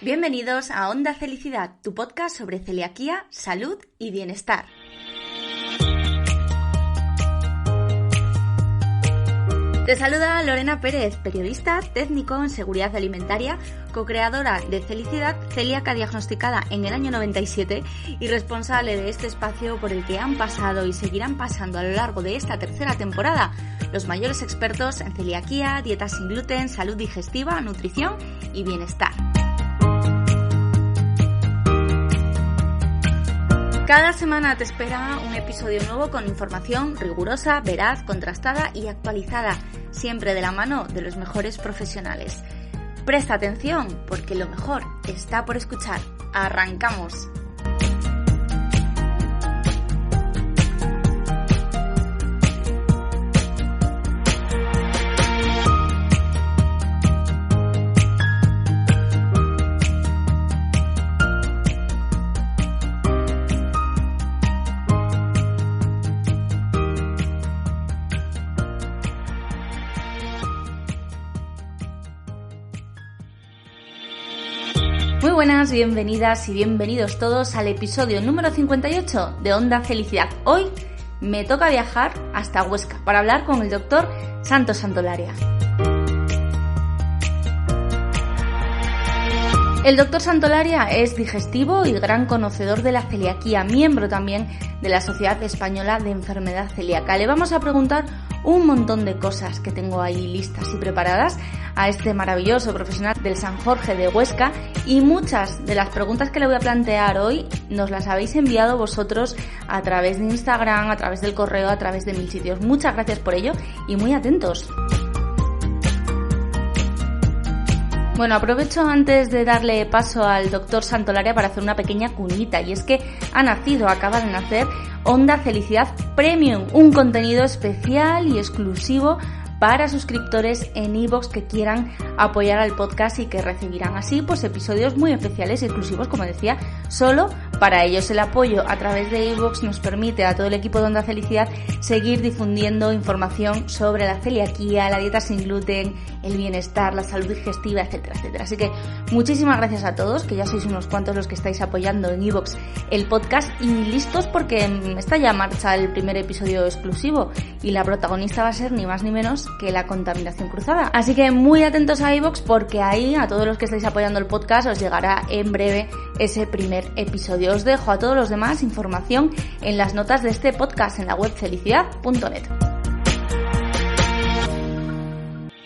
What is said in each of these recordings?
Bienvenidos a Onda Felicidad, tu podcast sobre celiaquía, salud y bienestar. Te saluda Lorena Pérez, periodista, técnico en seguridad alimentaria, co-creadora de Felicidad, celíaca diagnosticada en el año 97 y responsable de este espacio por el que han pasado y seguirán pasando a lo largo de esta tercera temporada los mayores expertos en celiaquía, dieta sin gluten, salud digestiva, nutrición y bienestar. Cada semana te espera un episodio nuevo con información rigurosa, veraz, contrastada y actualizada, siempre de la mano de los mejores profesionales. Presta atención, porque lo mejor está por escuchar. ¡Arrancamos! Muy buenas, bienvenidas y bienvenidos todos al episodio número 58 de Onda Felicidad. Hoy me toca viajar hasta Huesca para hablar con el doctor Santos Santolaria. El doctor Santolaria es digestivo y gran conocedor de la celiaquía, miembro también de la Sociedad Española de Enfermedad Celíaca. Le vamos a preguntar un montón de cosas que tengo ahí listas y preparadas a este maravilloso profesional del San Jorge de Huesca, y muchas de las preguntas que le voy a plantear hoy nos las habéis enviado vosotros a través de Instagram, a través del correo, a través de 1000 sitios. Muchas gracias por ello y muy atentos. Bueno, aprovecho antes de darle paso al doctor Santolaria para hacer una pequeña cuñita, y es que acaba de nacer Onda Felicidad Premium, un contenido especial y exclusivo para suscriptores en iVoox que quieran apoyar al podcast y que recibirán así pues episodios muy especiales y exclusivos, como decía, solo para ellos. El apoyo a través de iVoox nos permite a todo el equipo de Onda Felicidad seguir difundiendo información sobre la celiaquía, la dieta sin gluten, el bienestar, la salud digestiva, etcétera, etcétera. Así que muchísimas gracias a todos, que ya sois unos cuantos los que estáis apoyando en iVoox el podcast, y listos porque está ya en marcha el primer episodio exclusivo y la protagonista va a ser ni más ni menos que la contaminación cruzada. Así que muy atentos a iVoox, porque ahí a todos los que estáis apoyando el podcast os llegará en breve ese primer episodio. Os dejo a todos los demás información en las notas de este podcast en la web felicidad.net.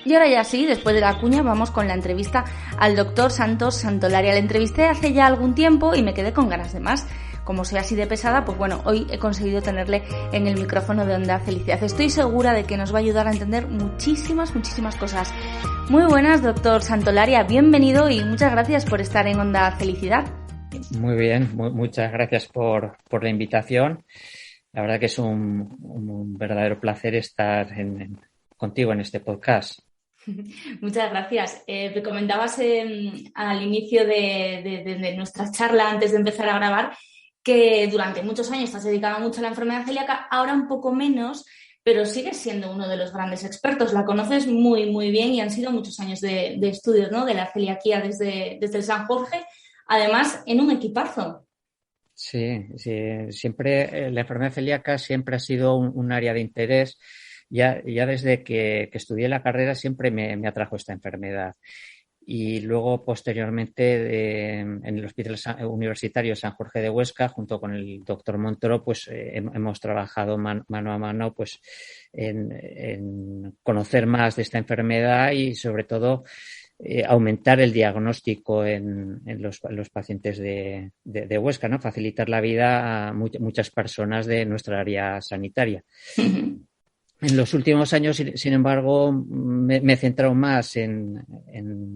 Y ahora ya sí, después de la cuña, vamos con la entrevista al doctor Santos Santolaria. La entrevisté hace ya algún tiempo y me quedé con ganas de más. Como soy así de pesada, pues bueno, hoy he conseguido tenerle en el micrófono de Onda Felicidad. Estoy segura de que nos va a ayudar a entender muchísimas cosas. Muy buenas, doctor Santolaria, bienvenido y muchas gracias por estar en Onda Felicidad. Muy bien, muchas gracias por la invitación. La verdad que es un verdadero placer estar contigo en este podcast. Muchas gracias. Me comentabas al inicio de nuestra charla, antes de empezar a grabar, que durante muchos años te has dedicado mucho a la enfermedad celíaca, ahora un poco menos, pero sigues siendo uno de los grandes expertos. La conoces muy bien y han sido muchos años de estudios, ¿no?, de la celiaquía desde el San Jorge, además en un equipazo. Sí, siempre la enfermedad celíaca siempre ha sido un área de interés. Ya desde que estudié la carrera siempre me atrajo esta enfermedad. Y luego, posteriormente, en el Hospital Universitario San Jorge de Huesca, junto con el doctor Montoro, pues hemos trabajado mano a mano pues en conocer más de esta enfermedad y, sobre todo, aumentar el diagnóstico en los pacientes de Huesca, ¿no? Facilitar la vida a muchas personas de nuestra área sanitaria. En los últimos años, sin embargo, me he centrado más en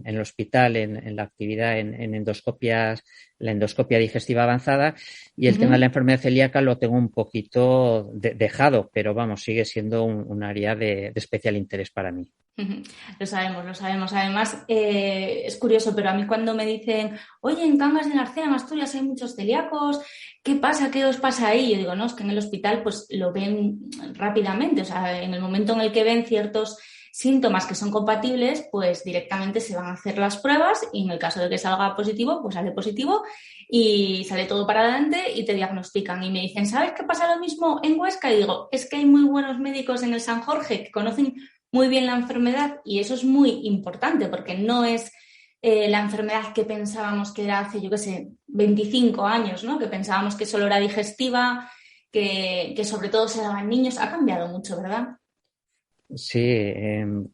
el hospital, en la actividad en endoscopias, la endoscopia digestiva avanzada, y el tema de la enfermedad celíaca lo tengo un poquito dejado, pero vamos, sigue siendo un área de especial interés para mí. Lo sabemos. Además, es curioso, pero a mí cuando me dicen, oye, en Cangas de Narcea, en Asturias, hay muchos celíacos, ¿qué pasa? ¿Qué os pasa ahí? Yo digo, no, es que en el hospital pues lo ven rápidamente. O sea, en el momento en el que ven ciertos síntomas que son compatibles, pues directamente se van a hacer las pruebas y en el caso de que salga positivo, pues sale positivo y sale todo para adelante y te diagnostican. Y me dicen, ¿sabes qué pasa lo mismo en Huesca? Y digo, es que hay muy buenos médicos en el San Jorge que conocen muy bien la enfermedad y eso es muy importante porque no es la enfermedad que pensábamos que era hace, yo qué sé, 25 años, ¿no? Que pensábamos que solo era digestiva, que sobre todo se daba en niños. Ha cambiado mucho, ¿verdad? Sí,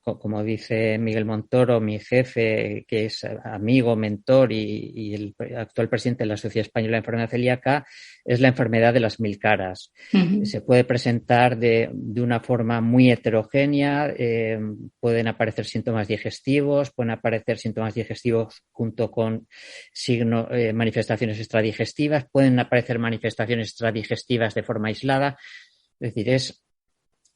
como dice Miguel Montoro, mi jefe, que es amigo, mentor y el actual presidente de la Sociedad Española de Enfermedad Celíaca, es la enfermedad de las 1000 caras. Uh-huh. Se puede presentar de una forma muy heterogénea, pueden aparecer síntomas digestivos, pueden aparecer síntomas digestivos junto con manifestaciones extradigestivas, pueden aparecer manifestaciones extradigestivas de forma aislada. Es decir,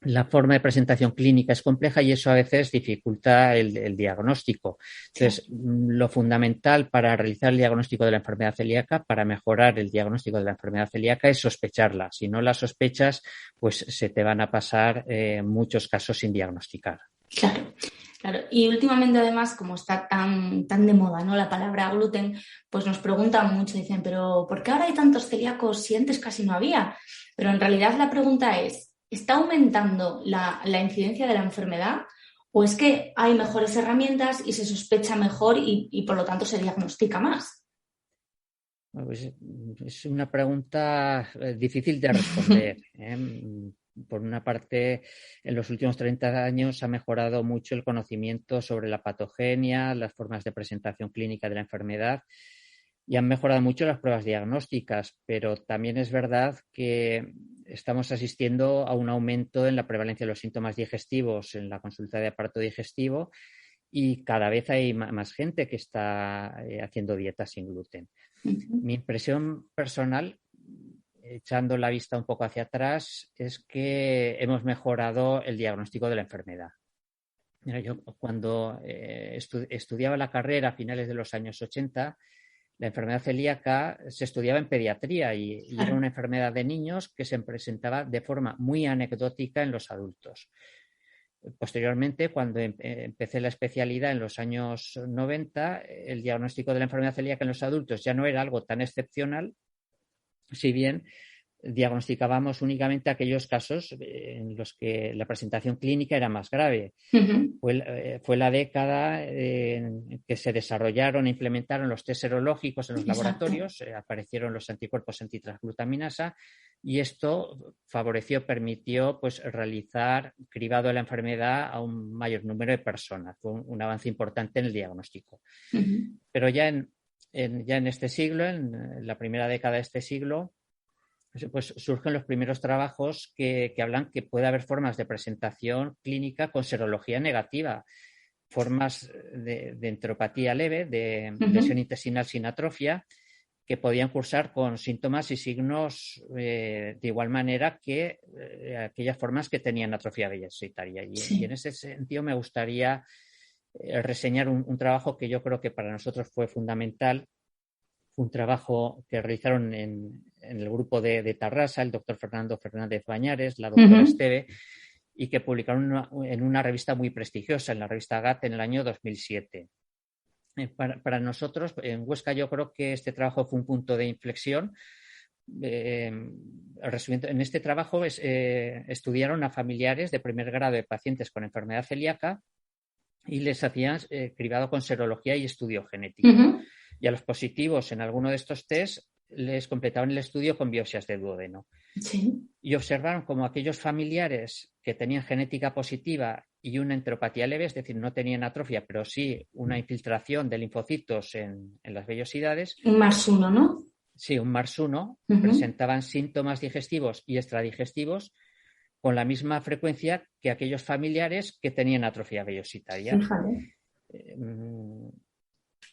la forma de presentación clínica es compleja y eso a veces dificulta el diagnóstico. Entonces, lo fundamental para realizar el diagnóstico de la enfermedad celíaca, para mejorar el diagnóstico de la enfermedad celíaca, es sospecharla. Si no la sospechas, pues se te van a pasar muchos casos sin diagnosticar. Claro. Claro, y últimamente además, como está tan de moda, ¿no? La palabra gluten, pues nos preguntan mucho, dicen, pero ¿por qué ahora hay tantos celíacos si antes casi no había? Pero en realidad la pregunta es, ¿está aumentando la incidencia de la enfermedad o es que hay mejores herramientas y se sospecha mejor y por lo tanto se diagnostica más? Pues es una pregunta difícil de responder. Por una parte, en los últimos 30 años ha mejorado mucho el conocimiento sobre la patogenia, las formas de presentación clínica de la enfermedad y han mejorado mucho las pruebas diagnósticas, pero también es verdad que estamos asistiendo a un aumento en la prevalencia de los síntomas digestivos en la consulta de aparato digestivo y cada vez hay más gente que está haciendo dieta sin gluten. Uh-huh. Mi impresión personal, echando la vista un poco hacia atrás, es que hemos mejorado el diagnóstico de la enfermedad. Mira, yo cuando estudiaba la carrera a finales de los años 80, la enfermedad celíaca se estudiaba en pediatría y era una enfermedad de niños que se presentaba de forma muy anecdótica en los adultos. Posteriormente, cuando empecé la especialidad en los años 90, el diagnóstico de la enfermedad celíaca en los adultos ya no era algo tan excepcional, si bien diagnosticábamos únicamente aquellos casos en los que la presentación clínica era más grave. Uh-huh. Fue la década en que se desarrollaron e implementaron los test serológicos en los laboratorios, aparecieron los anticuerpos antitransglutaminasa y esto permitió pues realizar cribado de la enfermedad a un mayor número de personas. Fue un avance importante en el diagnóstico. Uh-huh. Pero ya en este siglo, en la primera década de este siglo, pues surgen los primeros trabajos que hablan que puede haber formas de presentación clínica con serología negativa, formas de enteropatía leve, de lesión intestinal sin atrofia, que podían cursar con síntomas y signos de igual manera que aquellas formas que tenían atrofia vellositaria. Y en ese sentido me gustaría reseñar un trabajo que yo creo que para nosotros fue fundamental. Fue un trabajo que realizaron en el grupo de Tarrasa, el doctor Fernando Fernández Bañares, la doctora Esteve, y que publicaron en una revista muy prestigiosa, en la revista GAT, en el año 2007. Para nosotros, en Huesca, yo creo que este trabajo fue un punto de inflexión. Resumiendo, en este trabajo estudiaron a familiares de primer grado de pacientes con enfermedad celíaca y les hacían cribado con serología y estudio genético. Uh-huh. Y a los positivos en alguno de estos test les completaban el estudio con biopsias de duodeno. Sí. Y observaron como aquellos familiares que tenían genética positiva y una enteropatía leve, es decir, no tenían atrofia, pero sí una infiltración de linfocitos en las vellosidades. Un MARS1, ¿no? Sí, un MARS1, uh-huh. presentaban síntomas digestivos y extradigestivos con la misma frecuencia que aquellos familiares que tenían atrofia vellositaria.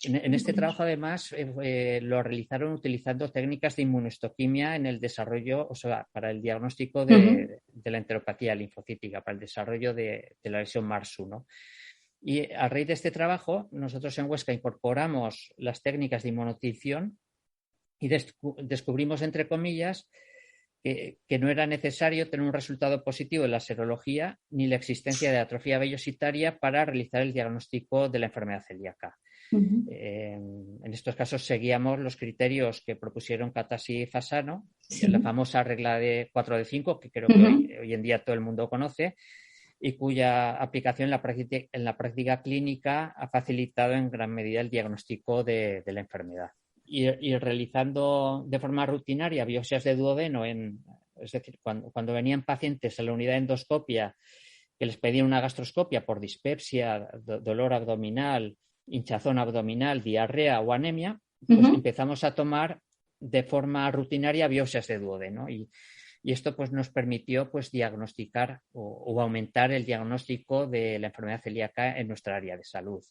En este trabajo, además, lo realizaron utilizando técnicas de inmunohistoquimia en el desarrollo, o sea, para el diagnóstico de la enteropatía linfocítica, para el desarrollo de la lesión MARS1. Y a raíz de este trabajo, nosotros en Huesca incorporamos las técnicas de inmunotición y descubrimos, entre comillas, que no era necesario tener un resultado positivo en la serología ni la existencia de atrofia vellositaria para realizar el diagnóstico de la enfermedad celíaca. Uh-huh. En estos casos seguíamos los criterios que propusieron Cattasi y Fasano, Sí. la famosa regla de 4 de 5, que creo Uh-huh. que hoy en día todo el mundo conoce, y cuya aplicación en la práctica clínica ha facilitado en gran medida el diagnóstico de la enfermedad. Y realizando de forma rutinaria biopsias de duodeno, es decir, cuando venían pacientes a la unidad de endoscopia que les pedían una gastroscopia por dispepsia, dolor abdominal, hinchazón abdominal, diarrea o anemia, pues Uh-huh. empezamos a tomar de forma rutinaria biopsias de duodeno y esto pues nos permitió pues diagnosticar o aumentar el diagnóstico de la enfermedad celíaca en nuestra área de salud.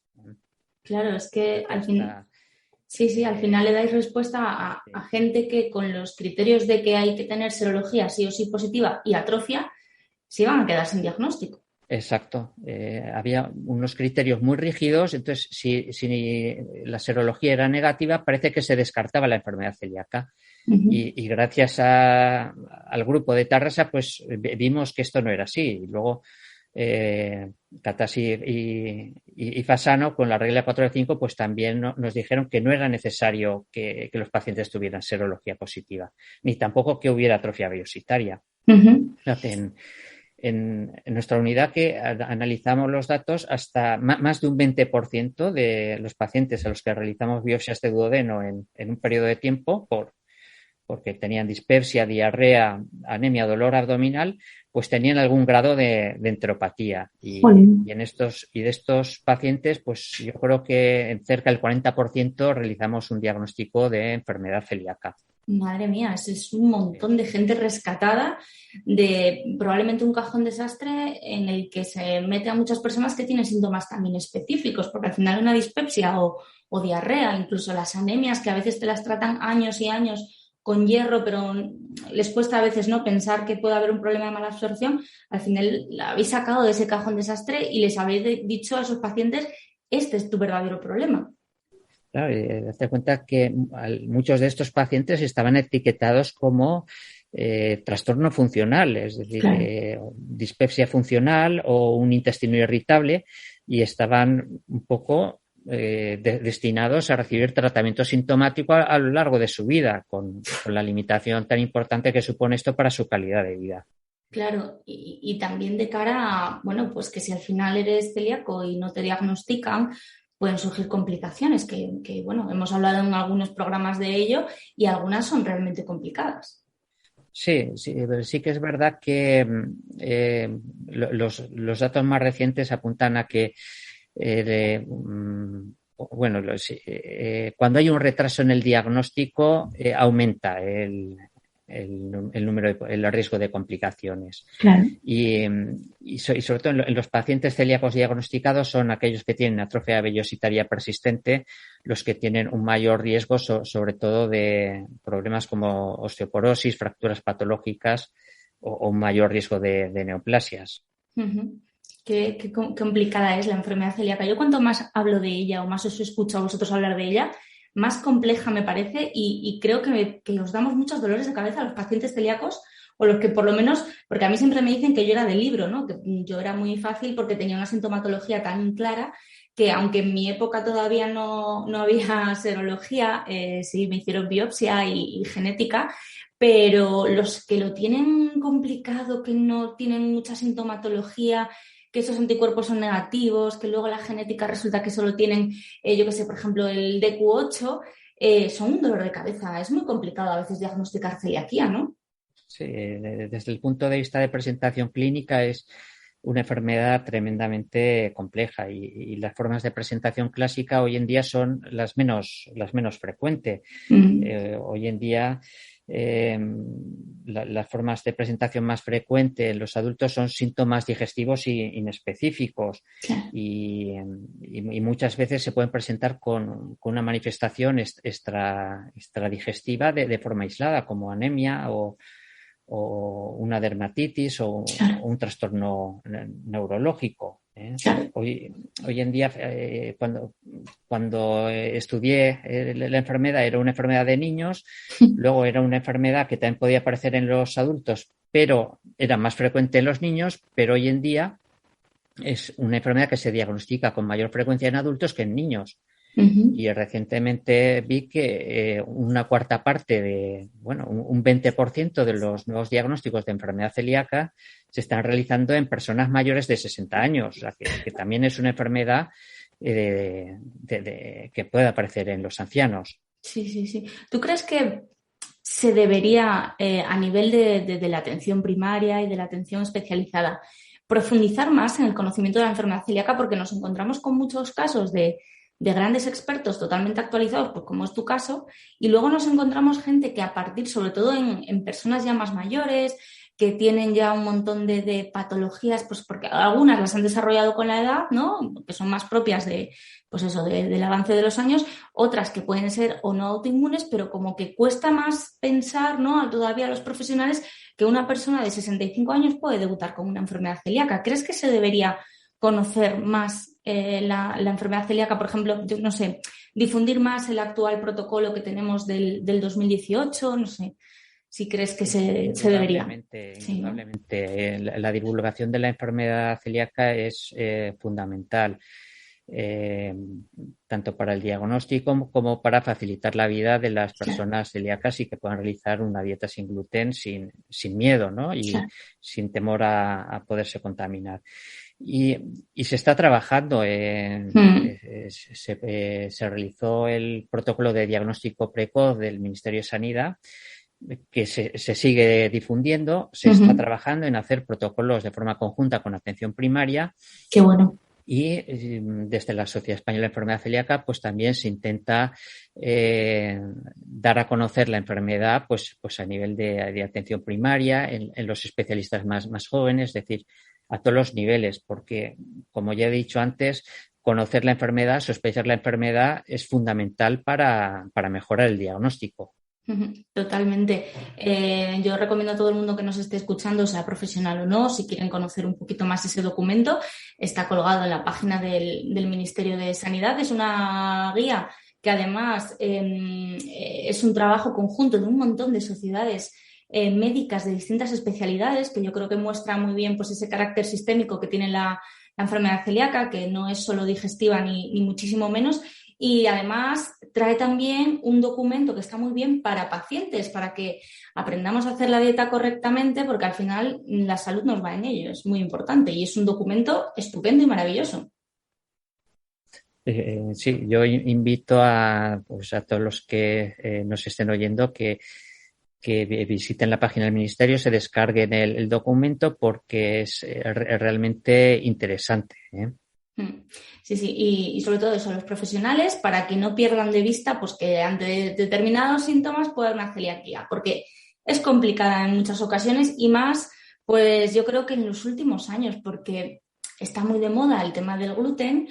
Claro, es que al fin, al eh, final le dais respuesta a gente que con los criterios de que hay que tener serología sí o sí positiva y atrofia, se iban a quedar sin diagnóstico. Exacto. Había unos criterios muy rígidos, entonces si la serología era negativa, parece que se descartaba la enfermedad celíaca. Uh-huh. Y gracias al grupo de Tarrasa, pues vimos que esto no era así. Y luego Cattasi y Fasano, con la regla 4 de 5, pues también nos dijeron que no era necesario que los pacientes tuvieran serología positiva, ni tampoco que hubiera atrofia vellositaria. Uh-huh. En nuestra unidad que analizamos los datos, hasta más de un 20% de los pacientes a los que realizamos biopsias de duodeno en un periodo de tiempo porque tenían dispepsia, diarrea, anemia, dolor abdominal, pues tenían algún grado de enteropatía. Y de estos pacientes, pues yo creo que en cerca del 40% realizamos un diagnóstico de enfermedad celíaca. Madre mía, es un montón de gente rescatada de probablemente un cajón desastre en el que se mete a muchas personas que tienen síntomas también específicos, porque al final una dispepsia o diarrea, incluso las anemias que a veces te las tratan años y años con hierro, pero les cuesta a veces no pensar que puede haber un problema de mala absorción, al final la habéis sacado de ese cajón desastre y les habéis dicho a esos pacientes, este es tu verdadero problema. Claro, hazte cuenta que muchos de estos pacientes estaban etiquetados como trastorno funcional, es decir, claro. Dispepsia funcional o un intestino irritable, y estaban un poco destinados a recibir tratamiento sintomático a lo largo de su vida, con la limitación tan importante que supone esto para su calidad de vida. Claro, y también de cara a, bueno, pues que si al final eres celíaco y no te diagnostican, pueden surgir complicaciones que, bueno, hemos hablado en algunos programas de ello y algunas son realmente complicadas. Sí que es verdad que los datos más recientes apuntan a que cuando hay un retraso en el diagnóstico aumenta el número, el riesgo de complicaciones. Claro. Y sobre todo en los pacientes celíacos diagnosticados son aquellos que tienen atrofia vellositaria persistente los que tienen un mayor riesgo, sobre todo de problemas como osteoporosis, fracturas patológicas o un mayor riesgo de neoplasias. Uh-huh. Qué complicada es la enfermedad celíaca. Yo cuanto más hablo de ella o más os escucho a vosotros hablar de ella, más compleja me parece y creo que os damos muchos dolores de cabeza a los pacientes celíacos o los que por lo menos, porque a mí siempre me dicen que yo era de libro, ¿no? Que yo era muy fácil porque tenía una sintomatología tan clara que aunque en mi época todavía no había serología, sí me hicieron biopsia y genética, pero los que lo tienen complicado, que no tienen mucha sintomatología, que esos anticuerpos son negativos, que luego la genética resulta que solo tienen, yo que sé, por ejemplo, el DQ8, son un dolor de cabeza. Es muy complicado a veces diagnosticar celiaquía, ¿no? Sí, desde el punto de vista de presentación clínica es una enfermedad tremendamente compleja y las formas de presentación clásica hoy en día son las menos frecuentes. Hoy en día las formas de presentación más frecuentes en los adultos son síntomas digestivos inespecíficos y muchas veces se pueden presentar con una manifestación extradigestiva de forma aislada, como anemia o una dermatitis o un trastorno neurológico. Claro. Hoy en día, cuando estudié la enfermedad, era una enfermedad de niños, luego era una enfermedad que también podía aparecer en los adultos, pero era más frecuente en los niños, pero hoy en día es una enfermedad que se diagnostica con mayor frecuencia en adultos que en niños. Uh-huh. Y recientemente vi que una cuarta parte un 20% de los nuevos diagnósticos de enfermedad celíaca se están realizando en personas mayores de 60 años, o sea, que también es una enfermedad que puede aparecer en los ancianos. Sí. ¿Tú crees que se debería, a nivel de la atención primaria y de la atención especializada, profundizar más en el conocimiento de la enfermedad celíaca? Porque nos encontramos con muchos casos de grandes expertos totalmente actualizados, pues como es tu caso, y luego nos encontramos gente que a partir, sobre todo en personas ya más mayores, que tienen ya un montón de patologías, pues porque algunas las han desarrollado con la edad, ¿no? Que son más propias del avance de los años, otras que pueden ser o no autoinmunes, pero como que cuesta más pensar, ¿no? Todavía a los profesionales que una persona de 65 años puede debutar con una enfermedad celíaca. ¿Crees que se debería conocer más la enfermedad celíaca, por ejemplo, yo no sé, difundir más el actual protocolo que tenemos del 2018, no sé, si crees que se debería? Indudablemente. Sí, ¿no? La divulgación de la enfermedad celíaca es fundamental, tanto para el diagnóstico como para facilitar la vida de las personas celíacas y que puedan realizar una dieta sin gluten sin miedo, ¿no? Y sin temor a poderse contaminar. Y se está trabajando. Se realizó el protocolo de diagnóstico precoz del Ministerio de Sanidad, que se sigue difundiendo. Se está trabajando en hacer protocolos de forma conjunta con atención primaria. Qué bueno. Y desde la Sociedad Española de Enfermedad Celíaca, pues también se intenta dar a conocer la enfermedad pues a nivel de atención primaria, en los especialistas más jóvenes, es decir, a todos los niveles, porque, como ya he dicho antes, conocer la enfermedad, sospechar la enfermedad es fundamental para mejorar el diagnóstico. Totalmente. Yo recomiendo a todo el mundo que nos esté escuchando, sea profesional o no, si quieren conocer un poquito más ese documento, está colgado en la página del Ministerio de Sanidad. Es una guía que además es un trabajo conjunto de un montón de sociedades médicas de distintas especialidades, que yo creo que muestra muy bien pues ese carácter sistémico que tiene la enfermedad celíaca, que no es solo digestiva ni muchísimo menos. Y además trae también un documento que está muy bien para pacientes, para que aprendamos a hacer la dieta correctamente, porque al final la salud nos va en ello, es muy importante y es un documento estupendo y maravilloso. Sí, yo invito a todos los que nos estén oyendo que visiten la página del Ministerio, se descarguen el documento porque es realmente interesante, ¿eh? Sí, y sobre todo eso, los profesionales, para que no pierdan de vista pues que ante determinados síntomas puede haber una celiaquía, porque es complicada en muchas ocasiones y más, pues yo creo que en los últimos años, porque está muy de moda el tema del gluten.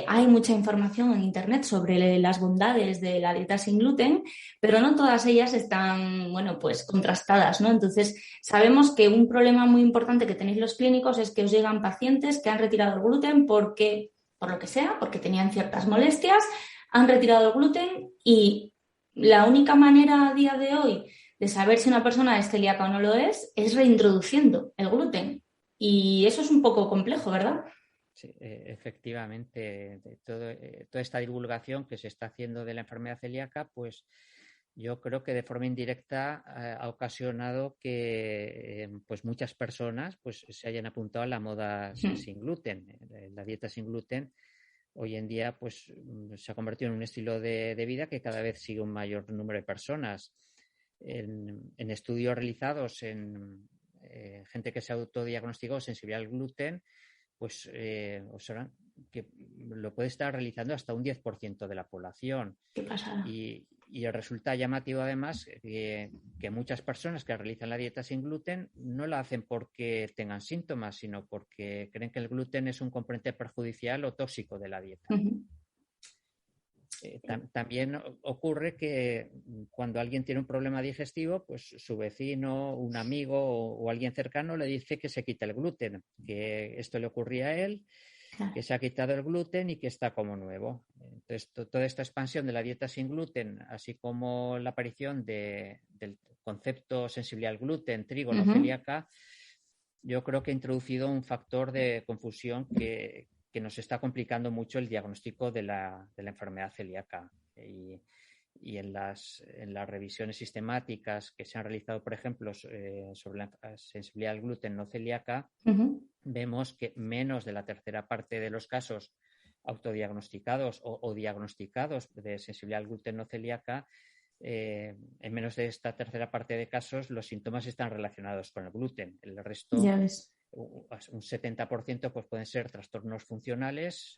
Hay mucha información en Internet sobre las bondades de la dieta sin gluten, pero no todas ellas están, pues contrastadas, ¿no? Entonces, sabemos que un problema muy importante que tenéis los clínicos es que os llegan pacientes que han retirado el gluten por lo que sea, porque tenían ciertas molestias, han retirado el gluten y la única manera a día de hoy de saber si una persona es celíaca o no lo es reintroduciendo el gluten. Y eso es un poco complejo, ¿verdad? Sí, efectivamente, toda esta divulgación que se está haciendo de la enfermedad celíaca, pues yo creo que de forma indirecta ha ocasionado que pues muchas personas pues se hayan apuntado a la moda sin gluten. La dieta sin gluten hoy en día pues se ha convertido en un estilo de vida que cada vez sigue un mayor número de personas. En estudios realizados en gente que se ha autodiagnosticado sensibilidad al gluten, pues observan que lo puede estar realizando hasta un 10% de la población. ¿Qué pasa? Y resulta llamativo además que muchas personas que realizan la dieta sin gluten no la hacen porque tengan síntomas, sino porque creen que el gluten es un componente perjudicial o tóxico de la dieta. También ocurre que cuando alguien tiene un problema digestivo, pues su vecino, un amigo o alguien cercano le dice que se quite el gluten, que esto le ocurría a él, que se ha quitado el gluten y que está como nuevo. Entonces, toda esta expansión de la dieta sin gluten, así como la aparición del concepto sensibilidad al gluten, trigo, no celíaca, yo creo que ha introducido un factor de confusión que nos está complicando mucho el diagnóstico de la enfermedad celíaca. Y en las revisiones sistemáticas que se han realizado, por ejemplo, sobre la sensibilidad al gluten no celíaca, vemos que menos de la tercera parte de los casos autodiagnosticados o diagnosticados de sensibilidad al gluten no celíaca, en menos de esta tercera parte de casos los síntomas están relacionados con el gluten. El resto, ya ves, un 70%, pues pueden ser trastornos funcionales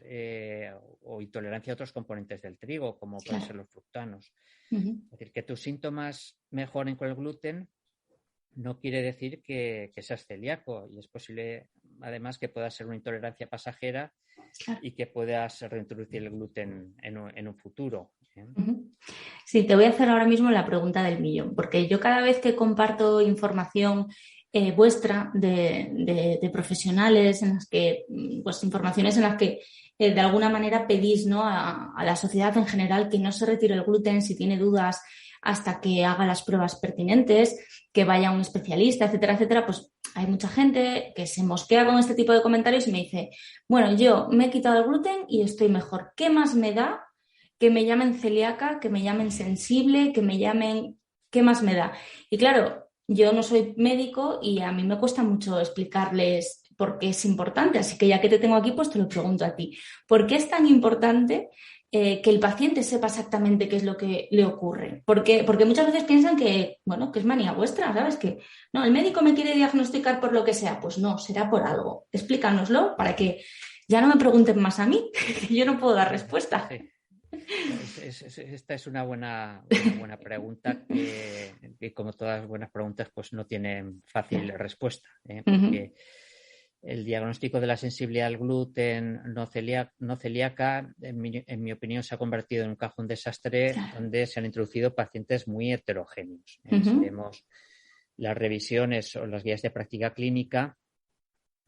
o intolerancia a otros componentes del trigo, como pueden ser los fructanos. Es decir, que tus síntomas mejoren con el gluten no quiere decir que seas celíaco, y es posible además que pueda ser una intolerancia pasajera y que puedas reintroducir el gluten en un futuro. Sí, te voy a hacer ahora mismo la pregunta del millón, porque yo cada vez que comparto información vuestra de profesionales, en las que, pues informaciones en las que de alguna manera pedís, ¿no?, a la sociedad en general que no se retire el gluten si tiene dudas hasta que haga las pruebas pertinentes, que vaya a un especialista, etcétera, etcétera, pues hay mucha gente que se mosquea con este tipo de comentarios y me dice, bueno, yo me he quitado el gluten y estoy mejor. ¿Qué más me da que me llamen celíaca, que me llamen sensible, que me llamen... ¿Qué más me da? Y claro, yo no soy médico y a mí me cuesta mucho explicarles por qué es importante, así que ya que te tengo aquí, pues te lo pregunto a ti. ¿Por qué es tan importante que el paciente sepa exactamente qué es lo que le ocurre? Porque muchas veces piensan que, bueno, que es manía vuestra, ¿sabes? Que no, el médico me quiere diagnosticar por lo que sea. Pues no, será por algo. Explícanoslo para que ya no me pregunten más a mí, que yo no puedo dar respuesta. Sí. Esta es una buena pregunta que, como todas buenas preguntas, pues no tienen fácil respuesta, porque el diagnóstico de la sensibilidad al gluten no celíaca, en mi opinión, se ha convertido en un cajón desastre donde se han introducido pacientes muy heterogéneos. Si vemos las revisiones o las guías de práctica clínica,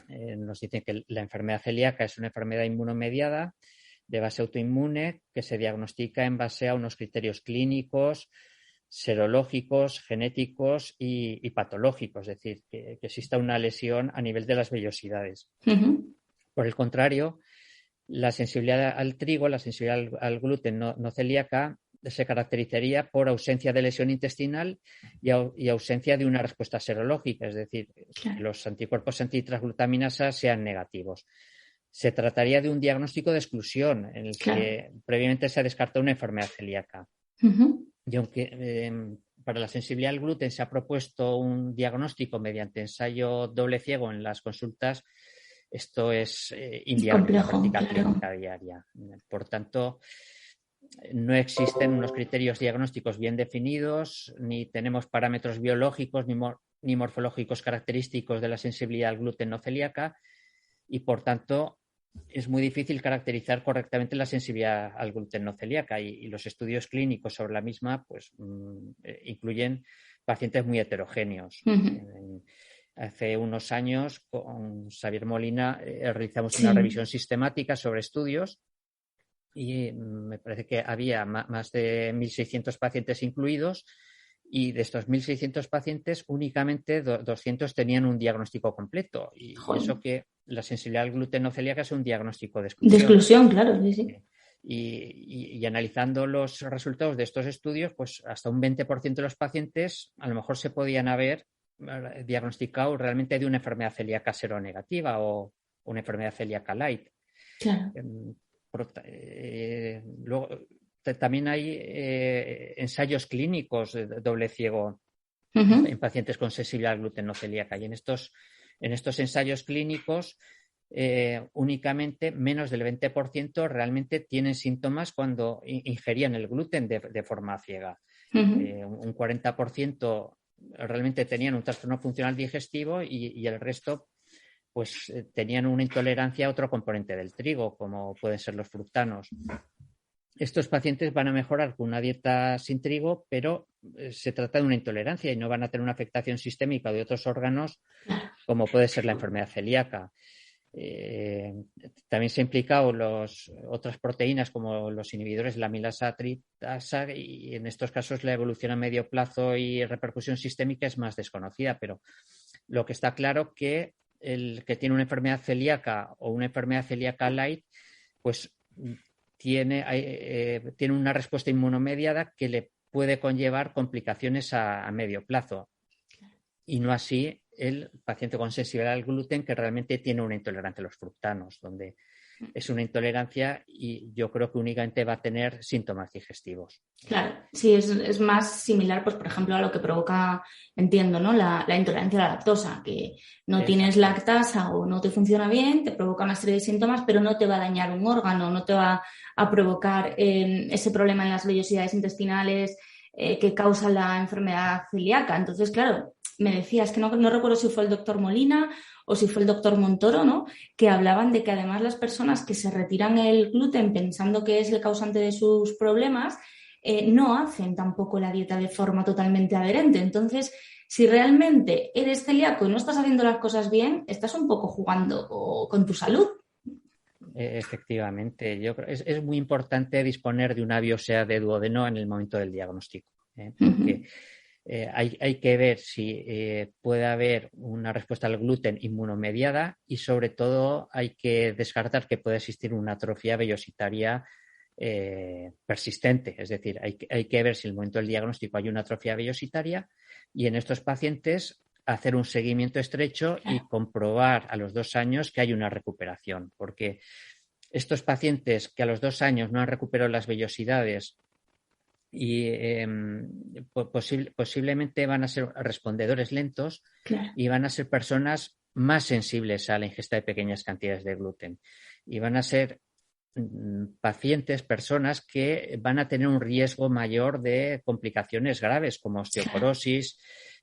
nos dicen que la enfermedad celíaca es una enfermedad inmunomediada de base autoinmune que se diagnostica en base a unos criterios clínicos, serológicos, genéticos y patológicos, es decir, que exista una lesión a nivel de las vellosidades. Por el contrario, la sensibilidad al trigo, la sensibilidad al gluten no celíaca, se caracterizaría por ausencia de lesión intestinal y ausencia de una respuesta serológica, es decir, que los anticuerpos antitransglutaminasa sean negativos. Se trataría de un diagnóstico de exclusión en el que previamente se ha descartado una enfermedad celíaca. Y aunque para la sensibilidad al gluten se ha propuesto un diagnóstico mediante ensayo doble ciego en las consultas, esto es inviable en la práctica clínica diaria. Por tanto, no existen unos criterios diagnósticos bien definidos, ni tenemos parámetros biológicos ni morfológicos característicos de la sensibilidad al gluten no celíaca, y por tanto es muy difícil caracterizar correctamente la sensibilidad al gluten no celíaca, y los estudios clínicos sobre la misma pues incluyen pacientes muy heterogéneos. Hace unos años con Xavier Molina realizamos una revisión sistemática sobre estudios y me parece que había más de 1.600 pacientes incluidos, y de estos 1.600 pacientes únicamente 200 tenían un diagnóstico completo, y eso que la sensibilidad al gluten no celíaca es un diagnóstico de exclusión. De exclusión, claro, sí. Y analizando los resultados de estos estudios, pues hasta un 20% de los pacientes a lo mejor se podían haber diagnosticado realmente de una enfermedad celíaca seronegativa o una enfermedad celíaca light. Claro. Luego, también hay ensayos clínicos de doble ciego en pacientes con sensibilidad al gluten no celíaca, y en estos ensayos clínicos únicamente menos del 20% realmente tienen síntomas cuando ingerían el gluten de forma ciega. Un 40% realmente tenían un trastorno funcional digestivo y el resto pues tenían una intolerancia a otro componente del trigo, como pueden ser los fructanos. estos pacientes van a mejorar con una dieta sin trigo, pero se trata de una intolerancia y no van a tener una afectación sistémica de otros órganos como puede ser la enfermedad celíaca. También se ha implicado otras proteínas como los inhibidores de la amilasa tritasa y en estos casos la evolución a medio plazo y repercusión sistémica es más desconocida, pero lo que está claro que el que tiene una enfermedad celíaca o una enfermedad celíaca light pues tiene una respuesta inmunomediada que le puede conllevar complicaciones a medio plazo y no así el paciente con sensibilidad al gluten que realmente tiene una intolerancia a los fructanos, donde es una intolerancia y yo creo que únicamente va a tener síntomas digestivos. Claro, sí, es más similar, pues, por ejemplo, a lo que provoca, entiendo, ¿no? La intolerancia a la lactosa, que no tienes lactasa o no te funciona bien, te provoca una serie de síntomas, pero no te va a dañar un órgano, no te va a provocar ese problema en las vellosidades intestinales que causa la enfermedad celíaca. Entonces, claro, me decías que no recuerdo si fue el doctor Molina o si fue el doctor Montoro, ¿no? Que hablaban de que además las personas que se retiran el gluten pensando que es el causante de sus problemas, no hacen tampoco la dieta de forma totalmente adherente. Entonces, si realmente eres celíaco y no estás haciendo las cosas bien, estás un poco jugando con tu salud. Efectivamente, yo creo es muy importante disponer de una biopsia de duodeno en el momento del diagnóstico, porque hay que ver si puede haber una respuesta al gluten inmunomediada y sobre todo hay que descartar que pueda existir una atrofia vellositaria persistente, es decir, hay que ver si en el momento del diagnóstico hay una atrofia vellositaria y en estos pacientes hacer un seguimiento estrecho y comprobar a los 2 años que hay una recuperación, porque estos pacientes que a los 2 años no han recuperado las vellosidades y posiblemente van a ser respondedores lentos y van a ser personas más sensibles a la ingesta de pequeñas cantidades de gluten y van a ser pacientes, personas que van a tener un riesgo mayor de complicaciones graves como osteoporosis,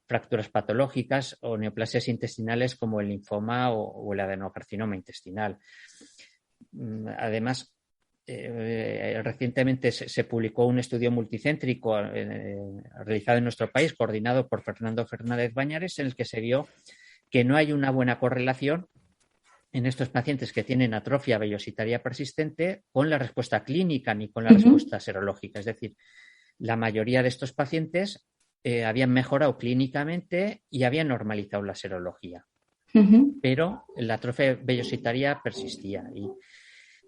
fracturas patológicas o neoplasias intestinales como el linfoma o el adenocarcinoma intestinal. Además, recientemente se publicó un estudio multicéntrico realizado en nuestro país, coordinado por Fernando Fernández Bañares, en el que se vio que no hay una buena correlación en estos pacientes que tienen atrofia vellositaria persistente con la respuesta clínica ni con la respuesta serológica. Es decir, la mayoría de estos pacientes habían mejorado clínicamente y habían normalizado la serología, pero la atrofia vellositaria persistía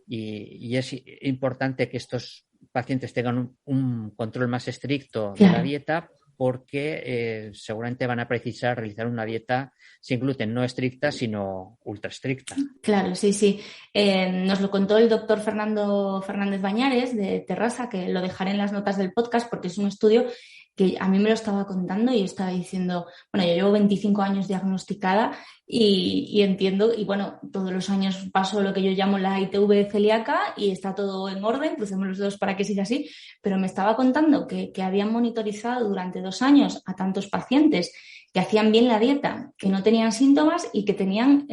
y es importante que estos pacientes tengan un control más estricto de la dieta porque seguramente van a precisar realizar una dieta sin gluten, no estricta, sino ultra estricta. Claro, sí, sí. Nos lo contó el doctor Fernando Fernández Bañares de Terrassa, que lo dejaré en las notas del podcast porque es un estudio que a mí me lo estaba contando y yo estaba diciendo, bueno, yo llevo 25 años diagnosticada y entiendo, y bueno, todos los años paso lo que yo llamo la ITV celíaca y está todo en orden, crucemos los dedos para que siga así, pero me estaba contando que habían monitorizado durante 2 años a tantos pacientes que hacían bien la dieta, que no tenían síntomas y que tenían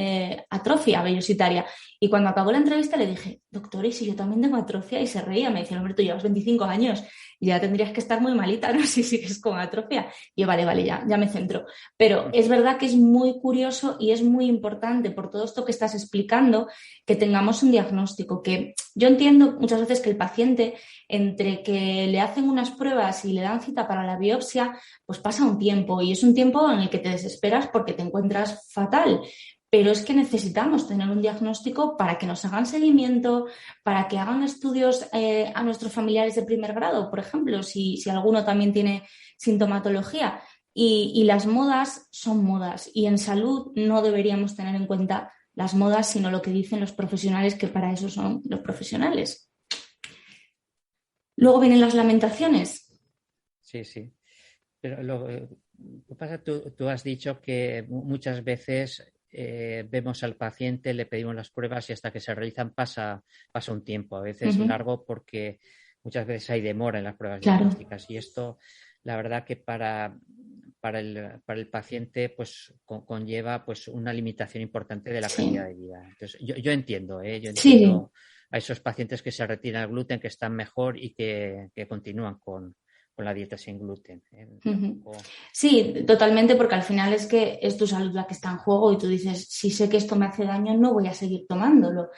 atrofia vellositaria. Y cuando acabó la entrevista le dije, doctor, ¿y si yo también tengo atrofia? Y se reía, me decía, hombre, tú llevas 25 años, ya tendrías que estar muy malita, ¿no? Si sigues con atrofia. Y yo, vale, ya me centro. Pero es verdad que es muy curioso y es muy importante por todo esto que estás explicando que tengamos un diagnóstico, que yo entiendo muchas veces que el paciente, entre que le hacen unas pruebas y le dan cita para la biopsia, pues pasa un tiempo y es un tiempo en el que te desesperas porque te encuentras fatal. Pero es que necesitamos tener un diagnóstico para que nos hagan seguimiento, para que hagan estudios a nuestros familiares de primer grado, por ejemplo, si alguno también tiene sintomatología. Y las modas son modas y en salud no deberíamos tener en cuenta las modas, sino lo que dicen los profesionales, que para eso son los profesionales. Luego vienen las lamentaciones. Sí, sí. Pero lo que pasa, tú has dicho que muchas veces vemos al paciente, le pedimos las pruebas y hasta que se realizan pasa un tiempo, a veces largo porque muchas veces hay demora en las pruebas diagnósticas y esto, la verdad que para el paciente pues conlleva pues una limitación importante de la calidad de vida. Entonces, yo entiendo a esos pacientes que se retiran el gluten, que están mejor y que continúan con la dieta sin gluten. Sí, totalmente, porque al final es que es tu salud la que está en juego y tú dices, si sé que esto me hace daño, no voy a seguir tomándolo.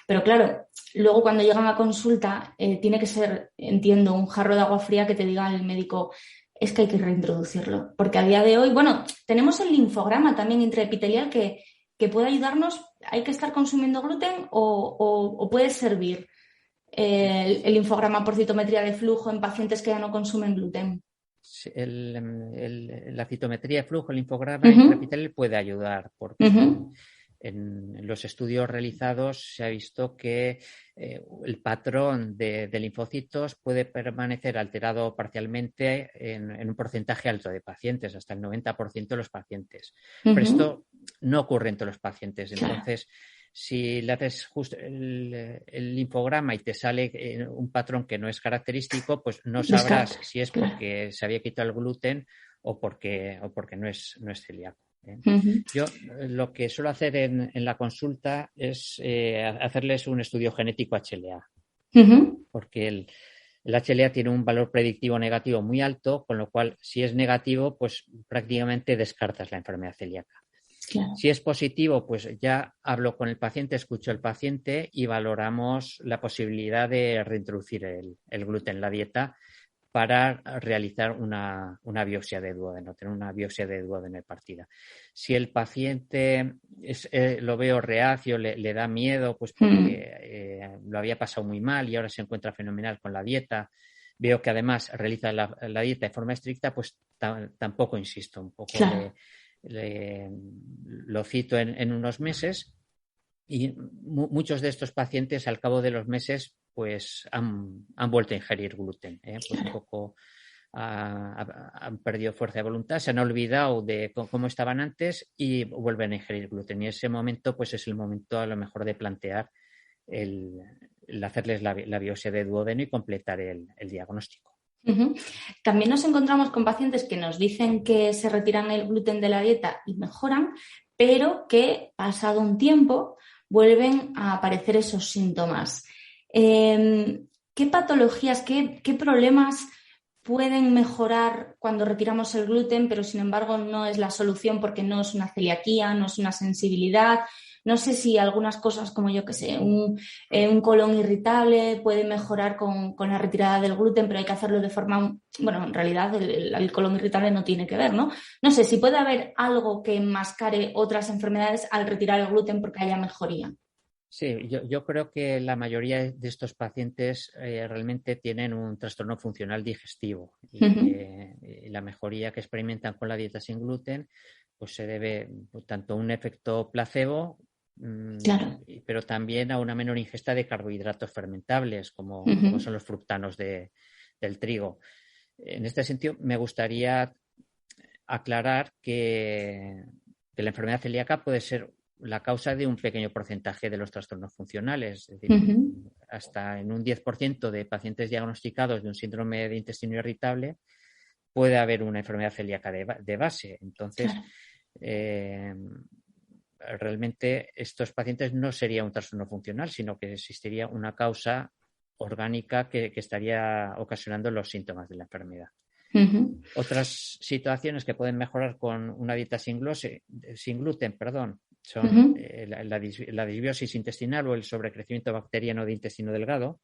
Pero claro, luego cuando llegan a consulta, tiene que ser, entiendo, un jarro de agua fría que te diga el médico, es que hay que reintroducirlo. Porque a día de hoy, bueno, tenemos el linfograma también intraepitelial que puede ayudarnos. ¿Hay que estar consumiendo gluten o puede servir el linfograma por citometría de flujo en pacientes que ya no consumen gluten? La citometría de flujo, el linfograma intraepitelial puede ayudar porque en los estudios realizados se ha visto que el patrón de linfocitos puede permanecer alterado parcialmente en un porcentaje alto de pacientes, hasta el 90% de los pacientes. Pero esto no ocurre en todos los pacientes. Entonces, si le haces justo el linfograma y te sale un patrón que no es característico, pues no sabrás si es porque se había quitado el gluten o porque no es celíaco. Yo lo que suelo hacer en la consulta es hacerles un estudio genético HLA, porque el HLA tiene un valor predictivo negativo muy alto, con lo cual si es negativo, pues prácticamente descartas la enfermedad celíaca. Claro. Si es positivo, pues ya hablo con el paciente, escucho al paciente y valoramos la posibilidad de reintroducir el gluten en la dieta para realizar una biopsia de duodeno, tener una biopsia de duodeno partida. Si el paciente lo veo reacio, le da miedo, pues porque lo había pasado muy mal y ahora se encuentra fenomenal con la dieta, veo que además realiza la dieta de forma estricta, pues tampoco insisto, un poco claro. Lo cito en unos meses y muchos de estos pacientes al cabo de los meses pues han vuelto a ingerir gluten, pues un poco han perdido fuerza de voluntad, se han olvidado de cómo estaban antes y vuelven a ingerir gluten y ese momento pues es el momento a lo mejor de plantear el hacerles la biopsia de duodeno y completar el diagnóstico. También nos encontramos con pacientes que nos dicen que se retiran el gluten de la dieta y mejoran, pero que pasado un tiempo vuelven a aparecer esos síntomas. ¿Qué patologías, qué problemas pueden mejorar cuando retiramos el gluten, pero sin embargo no es la solución porque no es una celiaquía, no es una sensibilidad? No sé si algunas cosas como yo que sé, un colon irritable puede mejorar con la retirada del gluten, pero hay que hacerlo de forma, bueno, en realidad el colon irritable no tiene que ver, ¿no? No sé si puede haber algo que enmascare otras enfermedades al retirar el gluten porque haya mejoría. Sí, yo creo que la mayoría de estos pacientes realmente tienen un trastorno funcional digestivo y la mejoría que experimentan con la dieta sin gluten pues se debe tanto a un efecto placebo, claro, pero también a una menor ingesta de carbohidratos fermentables como son los fructanos del trigo. En este sentido, me gustaría aclarar que la enfermedad celíaca puede ser la causa de un pequeño porcentaje de los trastornos funcionales. Es decir, hasta en un 10% de pacientes diagnosticados de un síndrome de intestino irritable puede haber una enfermedad celíaca de base. Entonces, realmente estos pacientes no sería un trastorno funcional, sino que existiría una causa orgánica que estaría ocasionando los síntomas de la enfermedad. Otras situaciones que pueden mejorar con una dieta sin gluten, son la disbiosis intestinal o el sobrecrecimiento bacteriano de intestino delgado.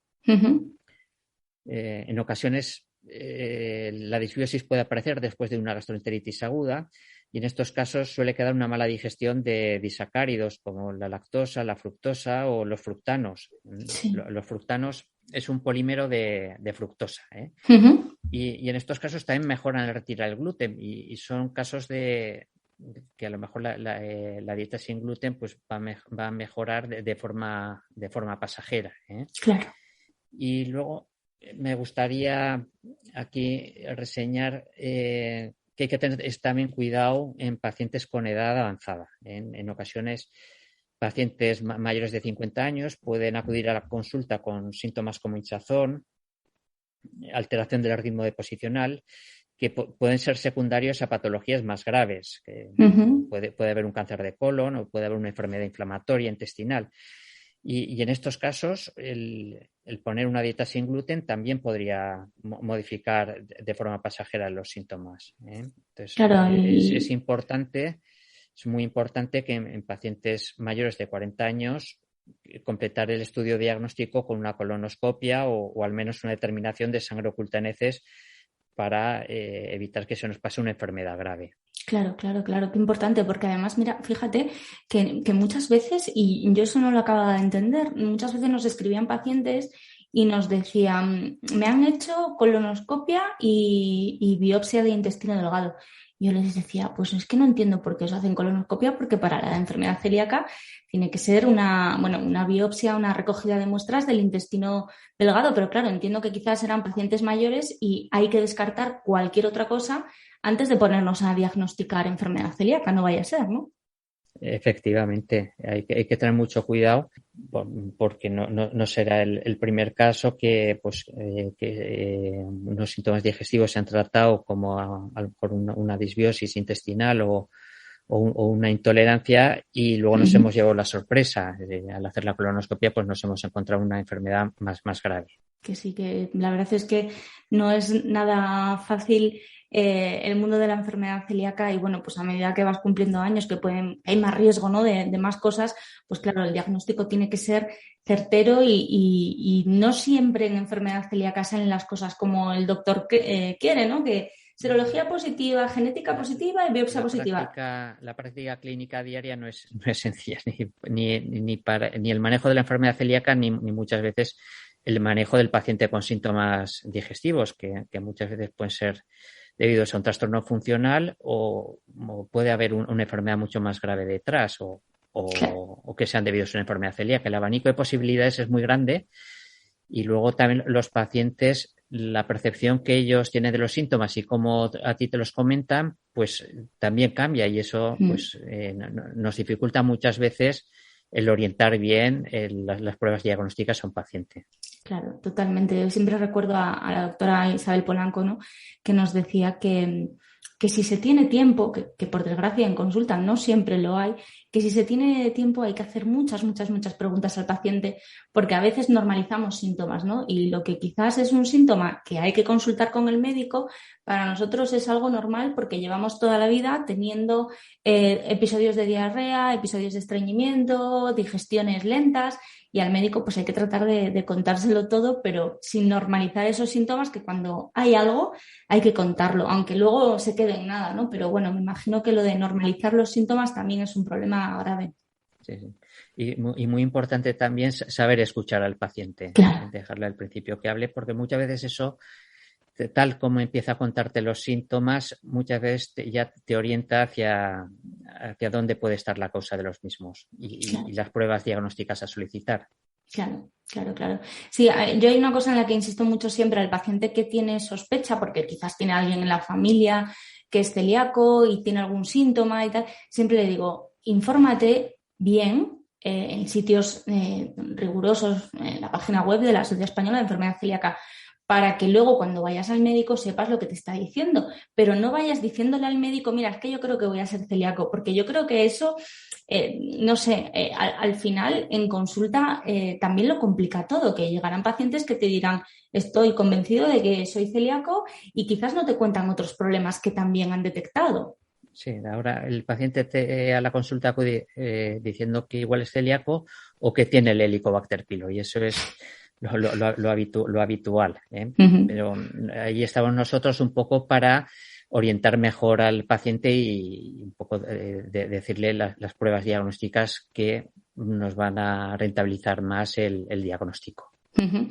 En ocasiones la disbiosis puede aparecer después de una gastroenteritis aguda y en estos casos suele quedar una mala digestión de disacáridos como la lactosa, la fructosa o los fructanos. Sí. Los fructanos es un polímero de fructosa. Y en estos casos también mejoran al retirar el gluten y son casos de que a lo mejor la dieta sin gluten pues va a mejorar de forma pasajera. Claro. Y luego me gustaría aquí reseñar que hay que tener también cuidado en pacientes con edad avanzada. En ocasiones, pacientes mayores de 50 años pueden acudir a la consulta con síntomas como hinchazón, alteración del ritmo deposicional, que pueden ser secundarios a patologías más graves. Puede haber un cáncer de colon o puede haber una enfermedad inflamatoria intestinal. Y en estos casos, el poner una dieta sin gluten también podría modificar de forma pasajera los síntomas, ¿eh? Entonces, Claro, es importante, es muy importante que en pacientes mayores de 40 años completar el estudio diagnóstico con una colonoscopia o al menos una determinación de sangre oculta en heces para evitar que se nos pase una enfermedad grave. Claro, qué importante, porque además, mira, fíjate que muchas veces, y yo eso no lo acababa de entender, muchas veces nos escribían pacientes y nos decían, me han hecho colonoscopia y biopsia de intestino delgado. Yo les decía, pues es que no entiendo por qué os hacen colonoscopia, porque para la enfermedad celíaca tiene que ser una biopsia, una recogida de muestras del intestino delgado, pero claro, entiendo que quizás eran pacientes mayores y hay que descartar cualquier otra cosa antes de ponernos a diagnosticar enfermedad celíaca, no vaya a ser, ¿no? Efectivamente, hay que tener mucho cuidado porque no será el primer caso que unos síntomas digestivos se han tratado como a lo mejor una disbiosis intestinal o una intolerancia y luego nos hemos llevado la sorpresa. Al hacer la colonoscopia pues nos hemos encontrado una enfermedad más grave. Que sí, que la verdad es que no es nada fácil el mundo de la enfermedad celíaca y bueno, pues a medida que vas cumpliendo años que hay más riesgo, ¿no? de más cosas, pues claro, el diagnóstico tiene que ser certero y no siempre en enfermedad celíaca salen las cosas como el doctor quiere, ¿no? Que serología positiva, genética positiva y biopsia positiva. La práctica clínica diaria no es sencilla, ni el manejo de la enfermedad celíaca ni muchas veces el manejo del paciente con síntomas digestivos, que muchas veces pueden ser debidos a un trastorno funcional o puede haber una enfermedad mucho más grave detrás o que sean debidos a una enfermedad celíaca. El abanico de posibilidades es muy grande y luego también los pacientes, la percepción que ellos tienen de los síntomas y cómo a ti te los comentan, pues también cambia y eso pues nos dificulta muchas veces el orientar bien las pruebas diagnósticas a un paciente. Claro, totalmente. Yo siempre recuerdo a la doctora Isabel Polanco, ¿no? Que nos decía que si se tiene tiempo, que por desgracia en consulta no siempre lo hay, que si se tiene tiempo hay que hacer muchas preguntas al paciente porque a veces normalizamos síntomas, ¿no? Y lo que quizás es un síntoma que hay que consultar con el médico, para nosotros es algo normal porque llevamos toda la vida teniendo episodios de diarrea, episodios de estreñimiento, digestiones lentas y al médico pues hay que tratar de contárselo todo, pero sin normalizar esos síntomas que cuando hay algo hay que contarlo, aunque luego se quede en nada, ¿no? Pero bueno, me imagino que lo de normalizar los síntomas también es un problema grave. Sí. Y muy importante también saber escuchar al paciente, claro. Dejarle al principio que hable, porque muchas veces eso, tal como empieza a contarte los síntomas, muchas veces ya te orienta hacia dónde puede estar la causa de los mismos y las pruebas diagnósticas a solicitar. Claro. Sí, yo hay una cosa en la que insisto mucho siempre al paciente que tiene sospecha, porque quizás tiene alguien en la familia que es celíaco y tiene algún síntoma y tal, siempre le digo, infórmate bien en sitios rigurosos, en la página web de la Sociedad Española de Enfermedad Celíaca, para que luego cuando vayas al médico sepas lo que te está diciendo, pero no vayas diciéndole al médico, mira, es que yo creo que voy a ser celíaco, porque yo creo que eso, no sé, al final en consulta también lo complica todo, que llegarán pacientes que te dirán, estoy convencido de que soy celíaco y quizás no te cuentan otros problemas que también han detectado. Sí, ahora el paciente a la consulta acude diciendo que igual es celíaco o que tiene el Helicobacter pylori y eso es lo habitual, ¿eh? Uh-huh. Pero ahí estamos nosotros un poco para orientar mejor al paciente y un poco de decirle las pruebas diagnósticas que nos van a rentabilizar más el diagnóstico. Uh-huh.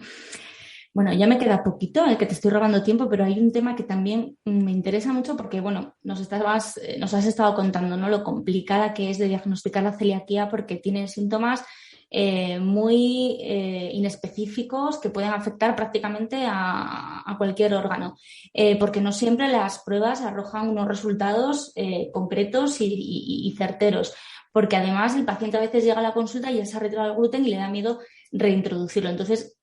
Bueno, ya me queda poquito, que te estoy robando tiempo, pero hay un tema que también me interesa mucho porque, bueno, nos has estado contando, ¿no? Lo complicada que es de diagnosticar la celiaquía porque tiene síntomas muy inespecíficos que pueden afectar prácticamente a cualquier órgano, porque no siempre las pruebas arrojan unos resultados concretos y certeros, porque además el paciente a veces llega a la consulta y ya se ha retirado el gluten y le da miedo reintroducirlo. Entonces,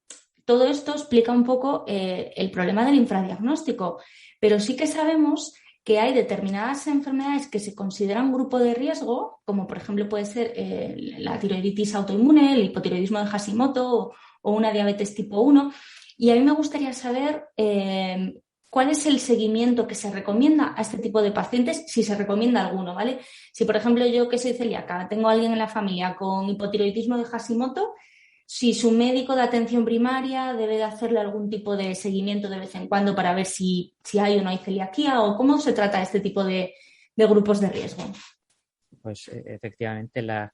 todo esto explica un poco el problema del infradiagnóstico, pero sí que sabemos que hay determinadas enfermedades que se consideran grupo de riesgo, como por ejemplo puede ser la tiroiditis autoinmune, el hipotiroidismo de Hashimoto o una diabetes tipo 1. Y a mí me gustaría saber cuál es el seguimiento que se recomienda a este tipo de pacientes, si se recomienda alguno, ¿vale? Si, por ejemplo, yo que soy celíaca, tengo a alguien en la familia con hipotiroidismo de Hashimoto, si su médico de atención primaria debe de hacerle algún tipo de seguimiento de vez en cuando para ver si hay o no hay celiaquía, o cómo se trata este tipo de grupos de riesgo. Pues efectivamente la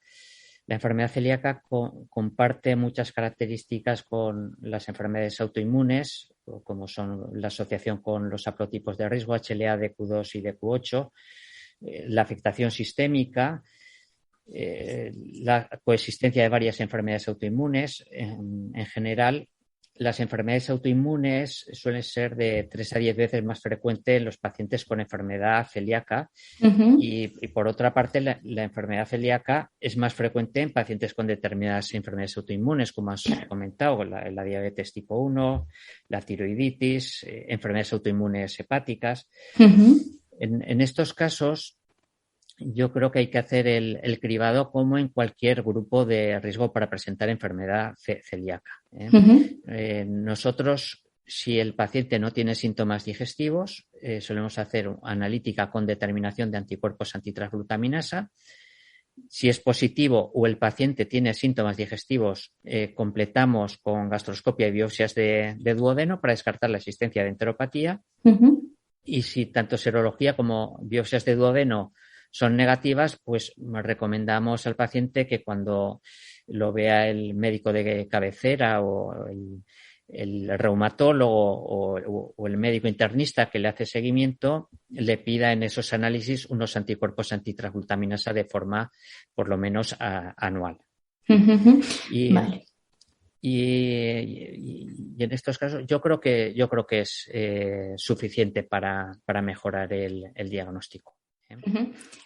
enfermedad celíaca comparte muchas características con las enfermedades autoinmunes, como son la asociación con los haplotipos de riesgo HLA, DQ2 y DQ8, la afectación sistémica, la coexistencia de varias enfermedades autoinmunes. En general, las enfermedades autoinmunes suelen ser de 3 a 10 veces más frecuentes en los pacientes con enfermedad celíaca. Y por otra parte, la enfermedad celíaca es más frecuente en pacientes con determinadas enfermedades autoinmunes, como has comentado, la diabetes tipo 1, la tiroiditis, enfermedades autoinmunes hepáticas. En estos casos, yo creo que hay que hacer el cribado como en cualquier grupo de riesgo para presentar enfermedad celíaca. Nosotros, si el paciente no tiene síntomas digestivos, solemos hacer analítica con determinación de anticuerpos antitransglutaminasa. Si es positivo o el paciente tiene síntomas digestivos, completamos con gastroscopia y biopsias de duodeno para descartar la existencia de enteropatía. Y si tanto serología como biopsias de duodeno son negativas, pues recomendamos al paciente que cuando lo vea el médico de cabecera o el reumatólogo o el médico internista que le hace seguimiento, le pida en esos análisis unos anticuerpos antitransglutaminasa de forma por lo menos anual. Vale. Y en estos casos yo creo que es suficiente para mejorar el diagnóstico.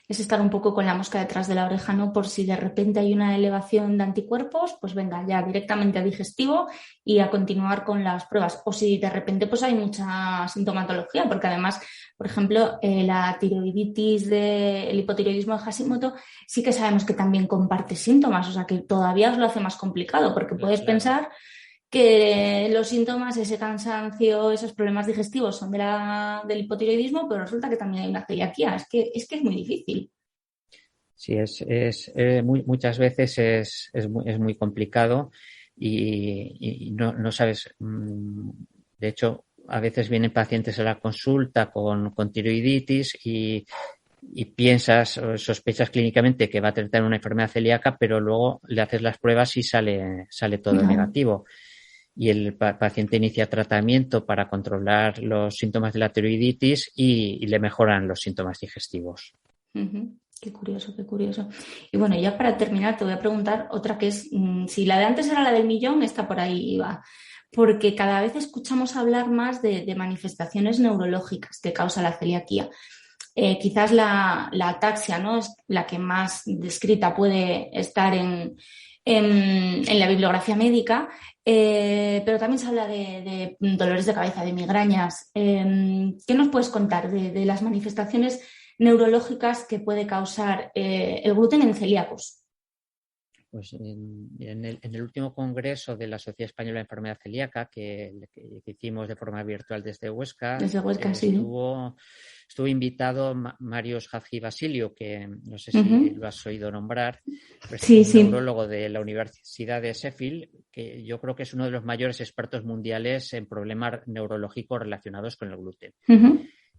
Es estar un poco con la mosca detrás de la oreja, ¿no? Por si de repente hay una elevación de anticuerpos, pues venga, ya directamente a digestivo y a continuar con las pruebas. O si de repente pues hay mucha sintomatología, porque además, por ejemplo, la tiroiditis el hipotiroidismo de Hashimoto sí que sabemos que también comparte síntomas, o sea que todavía os lo hace más complicado, porque puedes pensar que los síntomas, ese cansancio, esos problemas digestivos son del hipotiroidismo, pero resulta que también hay una celiaquía. Es que es muy difícil. Sí, muchas veces es muy complicado y no sabes. De hecho, a veces vienen pacientes a la consulta con tiroiditis y piensas o sospechas clínicamente que va a tratar una enfermedad celíaca, pero luego le haces las pruebas y sale todo negativo. Y el paciente inicia tratamiento para controlar los síntomas de la tiroiditis y le mejoran los síntomas digestivos. Qué curioso, qué curioso. Y bueno, ya para terminar te voy a preguntar otra que es, si la de antes era la del millón, esta por ahí iba. Porque cada vez escuchamos hablar más de manifestaciones neurológicas que causa la celiaquía. Quizás la ataxia, ¿no? Es la que más descrita puede estar en la bibliografía médica, pero también se habla de dolores de cabeza, de migrañas. ¿Qué nos puedes contar de las manifestaciones neurológicas que puede causar el gluten en celíacos? Pues en el último congreso de la Sociedad Española de Enfermedad Celíaca que hicimos de forma virtual desde Huesca, estuvo invitado Marios Hadji Basilio, que no sé si lo has oído nombrar, es un neurólogo de la Universidad de Sheffield, que yo creo que es uno de los mayores expertos mundiales en problemas neurológicos relacionados con el gluten.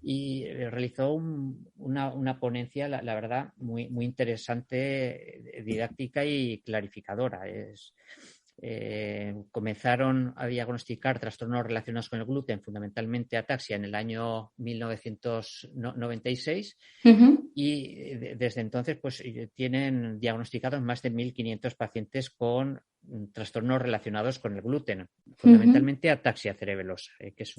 Y realizó una ponencia, la verdad, muy interesante, didáctica y clarificadora. Comenzaron a diagnosticar trastornos relacionados con el gluten, fundamentalmente ataxia, en el año 1996 y desde entonces pues tienen diagnosticados más de 1.500 pacientes con trastornos relacionados con el gluten, fundamentalmente ataxia cerebelosa, que es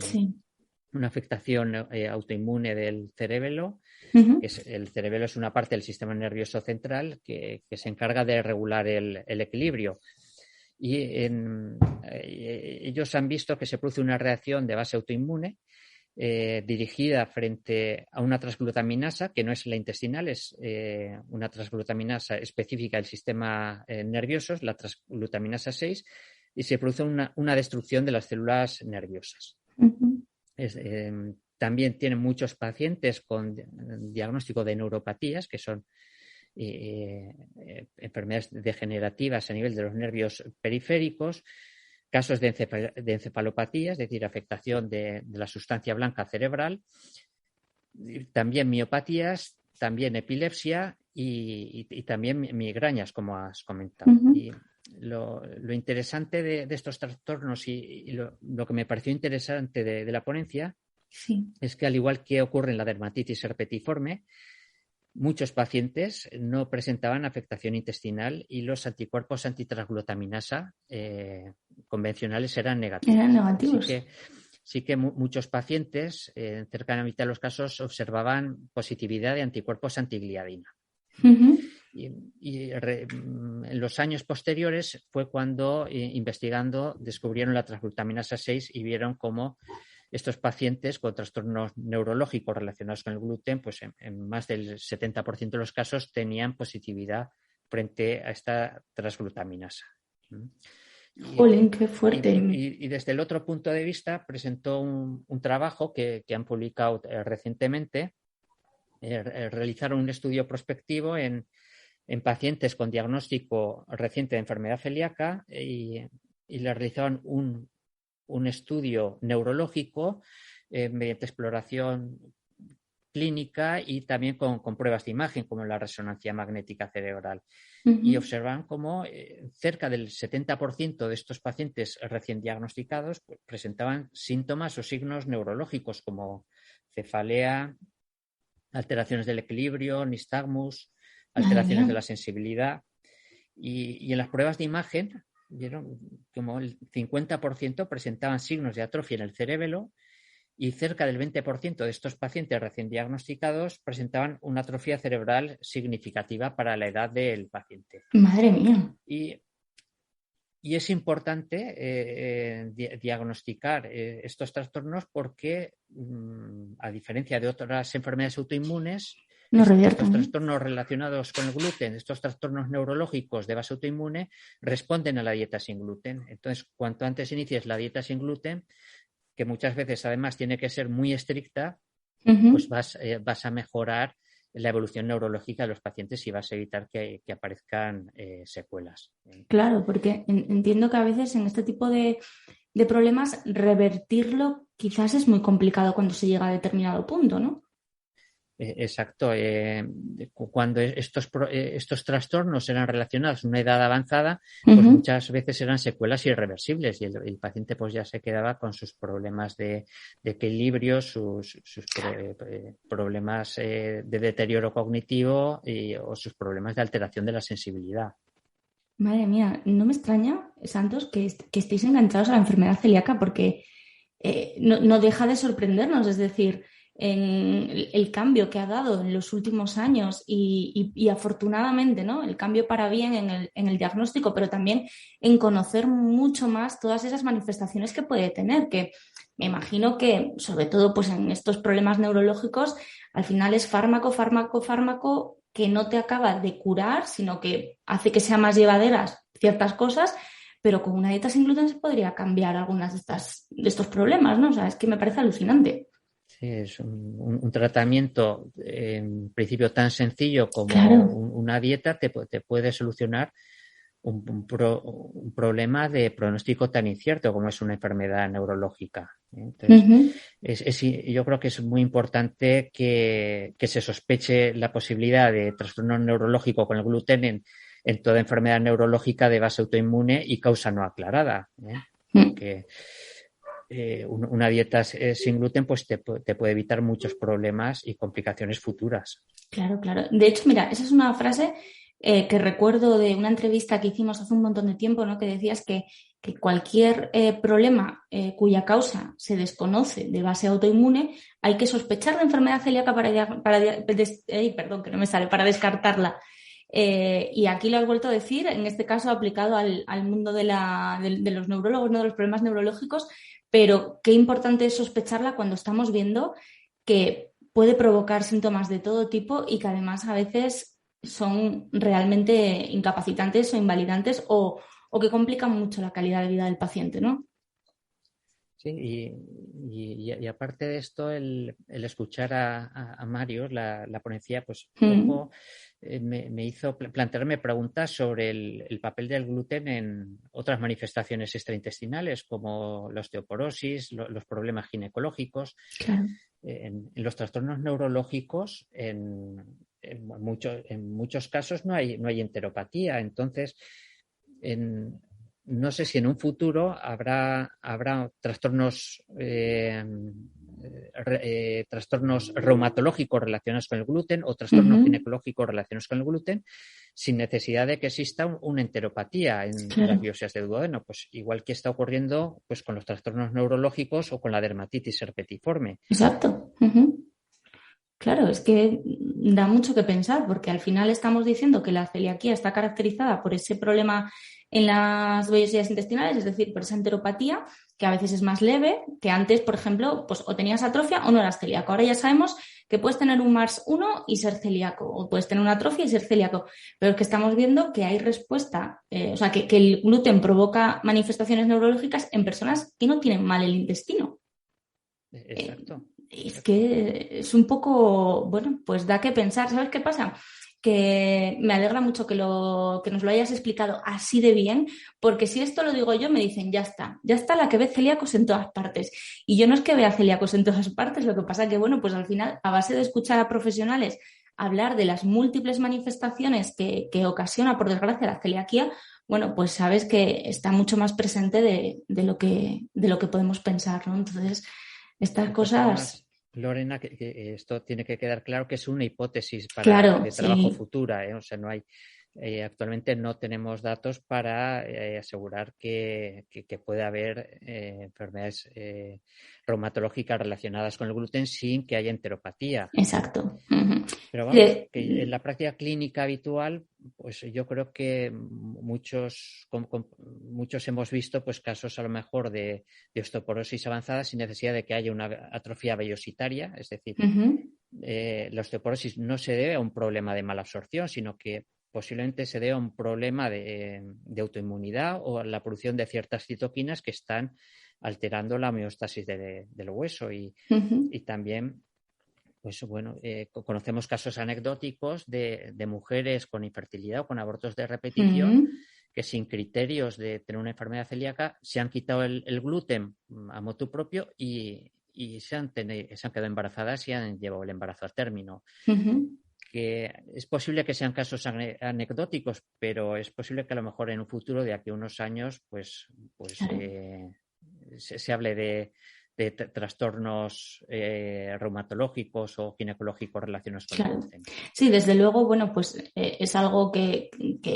una afectación autoinmune del cerebelo. El cerebelo es una parte del sistema nervioso central que se encarga de regular el equilibrio. Y ellos han visto que se produce una reacción de base autoinmune dirigida frente a una transglutaminasa que no es la intestinal, es una transglutaminasa específica del sistema nervioso, la transglutaminasa 6, y se produce una destrucción de las células nerviosas. Uh-huh. También tienen muchos pacientes con diagnóstico de neuropatías, que son enfermedades degenerativas a nivel de los nervios periféricos, casos de encefalopatía, es decir, afectación de la sustancia blanca cerebral, también miopatías, también epilepsia y también migrañas, como has comentado. Uh-huh. Y lo interesante de estos trastornos y lo que me pareció interesante de la ponencia sí. es que, al igual que ocurre en la dermatitis herpetiforme, muchos pacientes no presentaban afectación intestinal y los anticuerpos antitransglutaminasa convencionales eran negativos. Eran negativos. Sí que muchos pacientes, cerca de la mitad de los casos, observaban positividad de anticuerpos antigliadina. Uh-huh. En los años posteriores fue cuando, investigando, descubrieron la transglutaminasa 6 y vieron cómo estos pacientes con trastornos neurológicos relacionados con el gluten, pues en más del 70% de los casos tenían positividad frente a esta transglutaminasa. ¡Jolín, qué fuerte! Y desde el otro punto de vista presentó un trabajo que han publicado recientemente. Realizaron un estudio prospectivo en pacientes con diagnóstico reciente de enfermedad celíaca y le realizaron un estudio neurológico mediante exploración clínica y también con pruebas de imagen, como la resonancia magnética cerebral. Uh-huh. Y observan cómo cerca del 70% de estos pacientes recién diagnosticados pues, presentaban síntomas o signos neurológicos como cefalea, alteraciones del equilibrio, nistagmus, alteraciones de la sensibilidad. Y en las pruebas de imagen vieron como el 50% presentaban signos de atrofia en el cerebelo y cerca del 20% de estos pacientes recién diagnosticados presentaban una atrofia cerebral significativa para la edad del paciente. ¡Madre mía! Y es importante diagnosticar estos trastornos porque, a diferencia de otras enfermedades autoinmunes, estos trastornos relacionados con el gluten, estos trastornos neurológicos de base autoinmune, responden a la dieta sin gluten. Entonces, cuanto antes inicies la dieta sin gluten, que muchas veces además tiene que ser muy estricta, uh-huh. pues vas a mejorar la evolución neurológica de los pacientes y vas a evitar que aparezcan secuelas. Claro, porque entiendo que a veces en este tipo de problemas revertirlo quizás es muy complicado cuando se llega a determinado punto, ¿no? Exacto. Cuando estos trastornos eran relacionados a una edad avanzada, pues uh-huh. muchas veces eran secuelas irreversibles y el paciente pues ya se quedaba con sus problemas de equilibrio, sus problemas de deterioro cognitivo o sus problemas de alteración de la sensibilidad. Madre mía, no me extraña, Santos, que estéis enganchados a la enfermedad celíaca porque no deja de sorprendernos, es decir, en el cambio que ha dado en los últimos años y afortunadamente, ¿no? El cambio para bien en el diagnóstico, pero también en conocer mucho más todas esas manifestaciones que puede tener, que me imagino que, sobre todo pues en estos problemas neurológicos, al final es fármaco que no te acaba de curar, sino que hace que sean más llevaderas ciertas cosas, pero con una dieta sin gluten se podría cambiar algunas de estos problemas, ¿no? O sea, es que me parece alucinante. Sí, es un tratamiento en principio tan sencillo como claro. una dieta te puede solucionar un problema de pronóstico tan incierto como es una enfermedad neurológica. Entonces, uh-huh. Yo creo que es muy importante que se sospeche la posibilidad de trastorno neurológico con el gluten en toda enfermedad neurológica de base autoinmune y causa no aclarada. Porque una dieta sin gluten pues te puede evitar muchos problemas y complicaciones futuras. Claro, claro. De hecho, mira, esa es una frase que recuerdo de una entrevista que hicimos hace un montón de tiempo, ¿no? Que decías que cualquier problema cuya causa se desconoce de base autoinmune, hay que sospechar de enfermedad celíaca para descartarla. Y aquí lo has vuelto a decir, en este caso aplicado al mundo de los neurólogos, ¿no? De los problemas neurológicos, pero qué importante es sospecharla cuando estamos viendo que puede provocar síntomas de todo tipo y que además a veces son realmente incapacitantes o invalidantes o que complican mucho la calidad de vida del paciente, ¿no? Sí, y aparte de esto, el escuchar a Mario, la ponencia, pues un poco me hizo plantearme preguntas sobre el papel del gluten en otras manifestaciones extraintestinales, como la osteoporosis, los problemas ginecológicos, Claro. en los trastornos neurológicos, en muchos casos no hay enteropatía. Entonces, no sé si en un futuro habrá trastornos trastornos reumatológicos relacionados con el gluten o trastornos ginecológicos relacionados con el gluten sin necesidad de que exista una enteropatía en las biopsias de duodeno, pues igual que está ocurriendo pues con los trastornos neurológicos o con la dermatitis herpetiforme. Exacto. Claro, es que da mucho que pensar porque al final estamos diciendo que la celiaquía está caracterizada por ese problema en las biopsias intestinales, es decir, por esa enteropatía que a veces es más leve, que antes, por ejemplo, pues o tenías atrofia o no eras celíaco. Ahora ya sabemos que puedes tener un MARS1 y ser celíaco, o puedes tener una atrofia y ser celíaco, pero es que estamos viendo que hay respuesta, o sea, que el gluten provoca manifestaciones neurológicas en personas que no tienen mal el intestino. Exacto. Es que es un poco, bueno, pues da que pensar. ¿Sabes qué pasa? Que me alegra mucho que nos lo hayas explicado así de bien, porque si esto lo digo yo, me dicen, ya está la que ve celíacos en todas partes. Y yo no es que vea celíacos en todas partes, lo que pasa que, bueno, pues al final, a base de escuchar a profesionales hablar de las múltiples manifestaciones que ocasiona, por desgracia, la celiaquía, bueno, pues sabes que está mucho más presente de lo que podemos pensar, ¿no? Entonces, estas cosas. Además, Lorena, que esto tiene que quedar claro que es una hipótesis de trabajo futura, ¿eh? O sea, no hay, actualmente no tenemos datos para asegurar que puede haber enfermedades reumatológicas relacionadas con el gluten sin que haya enteropatía. Exacto. Pero vamos, que en la práctica clínica habitual, pues yo creo que muchos hemos visto pues casos a lo mejor de osteoporosis avanzada sin necesidad de que haya una atrofia vellositaria, es decir, la osteoporosis no se debe a un problema de mala absorción, sino que posiblemente se debe a un problema de autoinmunidad o a la producción de ciertas citoquinas que están alterando la homeostasis del hueso y también pues bueno, conocemos casos anecdóticos de mujeres con infertilidad o con abortos de repetición que sin criterios de tener una enfermedad celíaca se han quitado el gluten a motu propio y se han quedado embarazadas y han llevado el embarazo a término. Que es posible que sean casos anecdóticos, pero es posible que a lo mejor en un futuro, de aquí a unos años, pues claro. Se hable de trastornos reumatológicos o ginecológicos relacionados con el gluten. Sí, desde luego, bueno, pues es algo que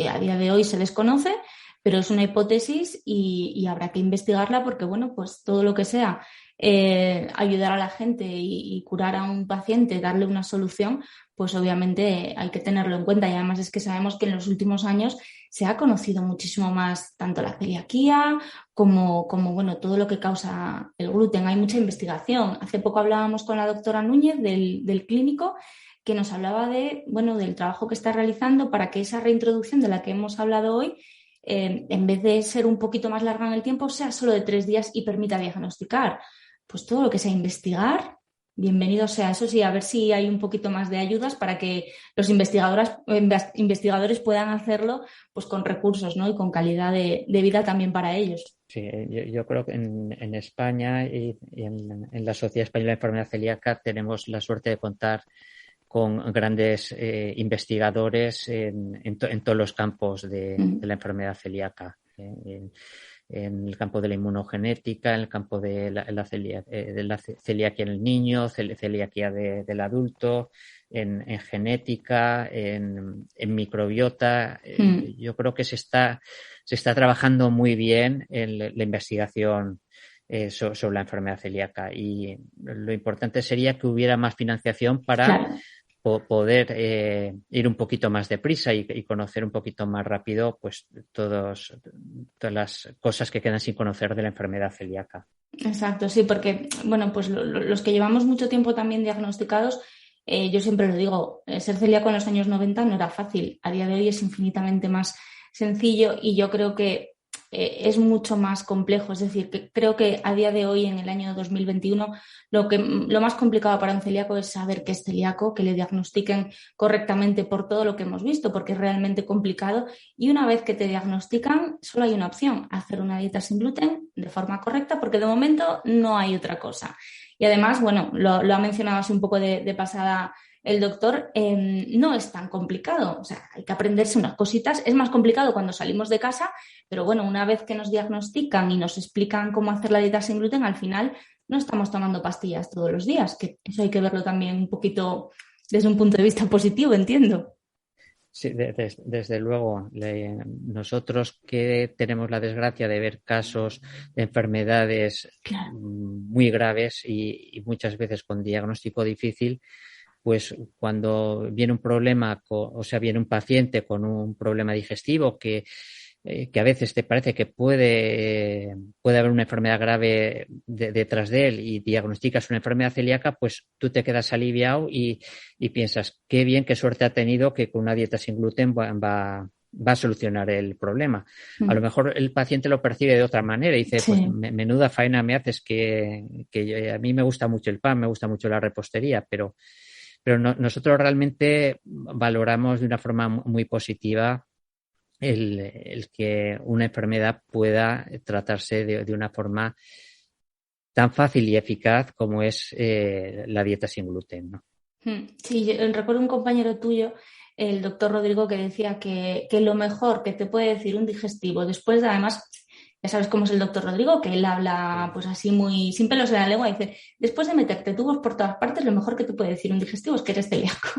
a día de hoy se desconoce, pero es una hipótesis y habrá que investigarla porque, bueno, pues todo lo que sea ayudar a la gente y curar a un paciente, darle una solución, pues obviamente hay que tenerlo en cuenta y además es que sabemos que en los últimos años se ha conocido muchísimo más tanto la celiaquía como bueno, todo lo que causa el gluten. Hay mucha investigación. Hace poco hablábamos con la doctora Núñez del clínico que nos hablaba del trabajo que está realizando para que esa reintroducción de la que hemos hablado hoy, en vez de ser un poquito más larga en el tiempo, sea solo de 3 días y permita diagnosticar. Pues todo lo que sea investigar, bienvenido sea. Eso sí, a ver si hay un poquito más de ayudas para que los investigadores puedan hacerlo pues con recursos, ¿no? Y con calidad de vida también para ellos. Sí, yo creo que en España y en la Sociedad Española de Enfermedad Celíaca tenemos la suerte de contar con grandes investigadores en todos los campos de la enfermedad celíaca. En el campo de la inmunogenética, en el campo de la celiaquía en el niño, celiaquía del adulto, en genética, en microbiota. Yo creo que se está trabajando muy bien en la investigación sobre la enfermedad celíaca y lo importante sería que hubiera más financiación para poder ir un poquito más deprisa y conocer un poquito más rápido pues todas las cosas que quedan sin conocer de la enfermedad celíaca. Exacto, sí, porque, bueno, pues los que llevamos mucho tiempo también diagnosticados, yo siempre lo digo, ser celíaco en los años 90 no era fácil. A día de hoy es infinitamente más sencillo y yo creo que es mucho más complejo. Es decir, que creo que a día de hoy, en el año 2021, lo más complicado para un celíaco es saber que es celíaco, que le diagnostiquen correctamente por todo lo que hemos visto, porque es realmente complicado. Y una vez que te diagnostican, solo hay una opción: hacer una dieta sin gluten de forma correcta, porque de momento no hay otra cosa. Y además, bueno, lo ha mencionado así un poco de pasada el doctor, no es tan complicado. O sea, hay que aprenderse unas cositas. Es más complicado cuando salimos de casa, pero bueno, una vez que nos diagnostican y nos explican cómo hacer la dieta sin gluten, al final no estamos tomando pastillas todos los días, que eso hay que verlo también un poquito desde un punto de vista positivo, entiendo. Sí, desde luego. Nosotros que tenemos la desgracia de ver casos de enfermedades Claro. muy graves y muchas veces con diagnóstico difícil, pues cuando viene un problema, o sea, viene un paciente con un problema digestivo que a veces te parece que puede haber una enfermedad grave detrás de él y diagnosticas una enfermedad celíaca, pues tú te quedas aliviado y piensas, qué bien, qué suerte ha tenido que con una dieta sin gluten va a solucionar el problema. A lo mejor el paciente lo percibe de otra manera y dice, pues Sí. menuda faena me haces que a mí me gusta mucho el pan, me gusta mucho la repostería, pero nosotros realmente valoramos de una forma muy positiva el que una enfermedad pueda tratarse de una forma tan fácil y eficaz como es la dieta sin gluten, ¿no? Sí, yo recuerdo un compañero tuyo, el doctor Rodrigo, que decía que lo mejor que te puede decir un digestivo después de, además, ya sabes cómo es el doctor Rodrigo, que él habla Sí, pues así muy sin pelos en la lengua, dice, después de meterte tubos por todas partes, lo mejor que te puede decir un digestivo es que eres celíaco.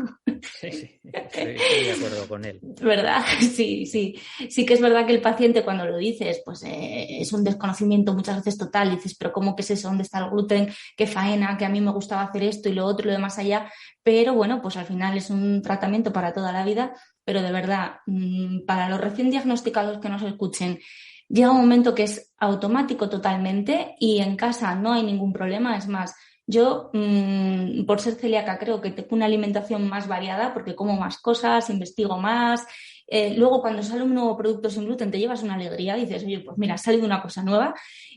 sí, estoy de acuerdo con él. ¿Verdad? Sí, sí. Sí que es verdad que el paciente cuando lo dices, pues es un desconocimiento muchas veces total. Dices, pero ¿cómo que es eso? ¿Dónde está el gluten? ¿Qué faena? Que a mí me gustaba hacer esto y lo otro y lo demás allá. Pero bueno, pues al final es un tratamiento para toda la vida. Pero de verdad, para los recién diagnosticados que nos escuchen, llega un momento que es automático totalmente y en casa no hay ningún problema. Es más, yo, por ser celíaca, creo que tengo una alimentación más variada porque como más cosas, investigo más. Luego, cuando sale un nuevo producto sin gluten, te llevas una alegría. Dices, oye, pues mira, ha salido una cosa nueva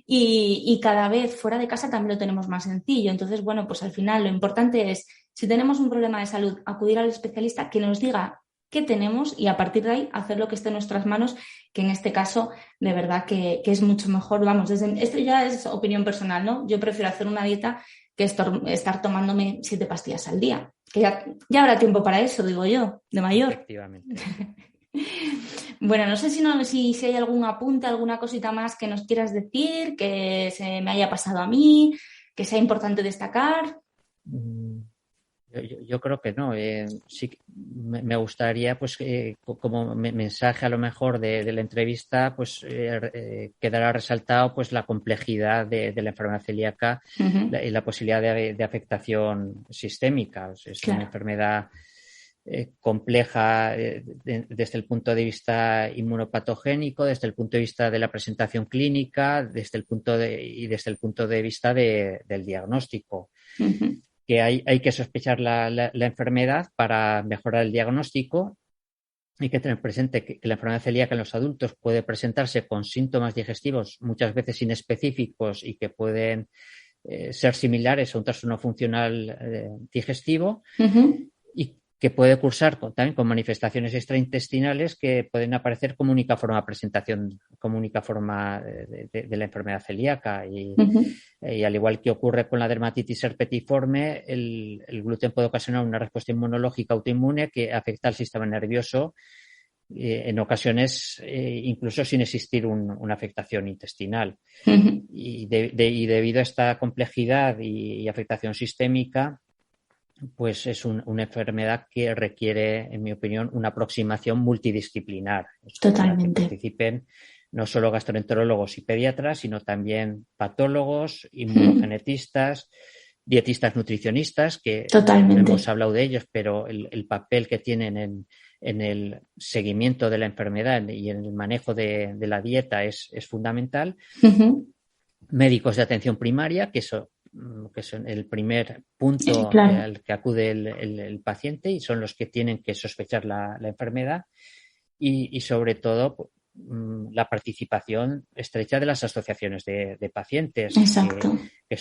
y cada vez fuera de casa también lo tenemos más sencillo. Entonces, bueno, pues al final lo importante es, si tenemos un problema de salud, acudir al especialista que nos diga qué tenemos y a partir de ahí hacer lo que esté en nuestras manos, que en este caso de verdad que es mucho mejor. Vamos, esto ya es opinión personal, ¿no? Yo prefiero hacer una dieta que estar tomándome 7 pastillas al día. Que ya habrá tiempo para eso, digo yo, de mayor. Efectivamente. Bueno, no sé si hay algún apunte, alguna cosita más que nos quieras decir, que se me haya pasado a mí, que sea importante destacar. Mm, yo creo que no. Sí, me gustaría, pues, como mensaje a lo mejor de la entrevista, pues, quedará resaltado, pues, la complejidad de la enfermedad celíaca Uh-huh. y la posibilidad de afectación sistémica. O sea, es una Claro. enfermedad compleja desde el punto de vista inmunopatogénico, desde el punto de vista de la presentación clínica, desde el punto de vista del diagnóstico. Uh-huh. Que hay que sospechar la enfermedad para mejorar el diagnóstico. Hay que tener presente que la enfermedad celíaca en los adultos puede presentarse con síntomas digestivos muchas veces inespecíficos y que pueden ser similares a un trastorno funcional digestivo Uh-huh. y que puede cursar también con manifestaciones extraintestinales que pueden aparecer como única forma de presentación, como única forma de la enfermedad celíaca. Uh-huh. Y al igual que ocurre con la dermatitis herpetiforme, el gluten puede ocasionar una respuesta inmunológica autoinmune que afecta al sistema nervioso, en ocasiones incluso sin existir una afectación intestinal. Uh-huh. Y debido a esta complejidad y afectación sistémica, pues es una enfermedad que requiere, en mi opinión, una aproximación multidisciplinar, en la que Totalmente. participen no solo gastroenterólogos y pediatras, sino también patólogos, Uh-huh. inmunogenetistas, dietistas nutricionistas, que Totalmente. hemos hablado de ellos, pero el papel que tienen en el seguimiento de la enfermedad y en el manejo de la dieta es fundamental. Uh-huh. Médicos de atención primaria, que son el primer punto Claro. al que acude el paciente y son los que tienen que sospechar la enfermedad y sobre todo la participación estrecha de las asociaciones de pacientes Exacto. que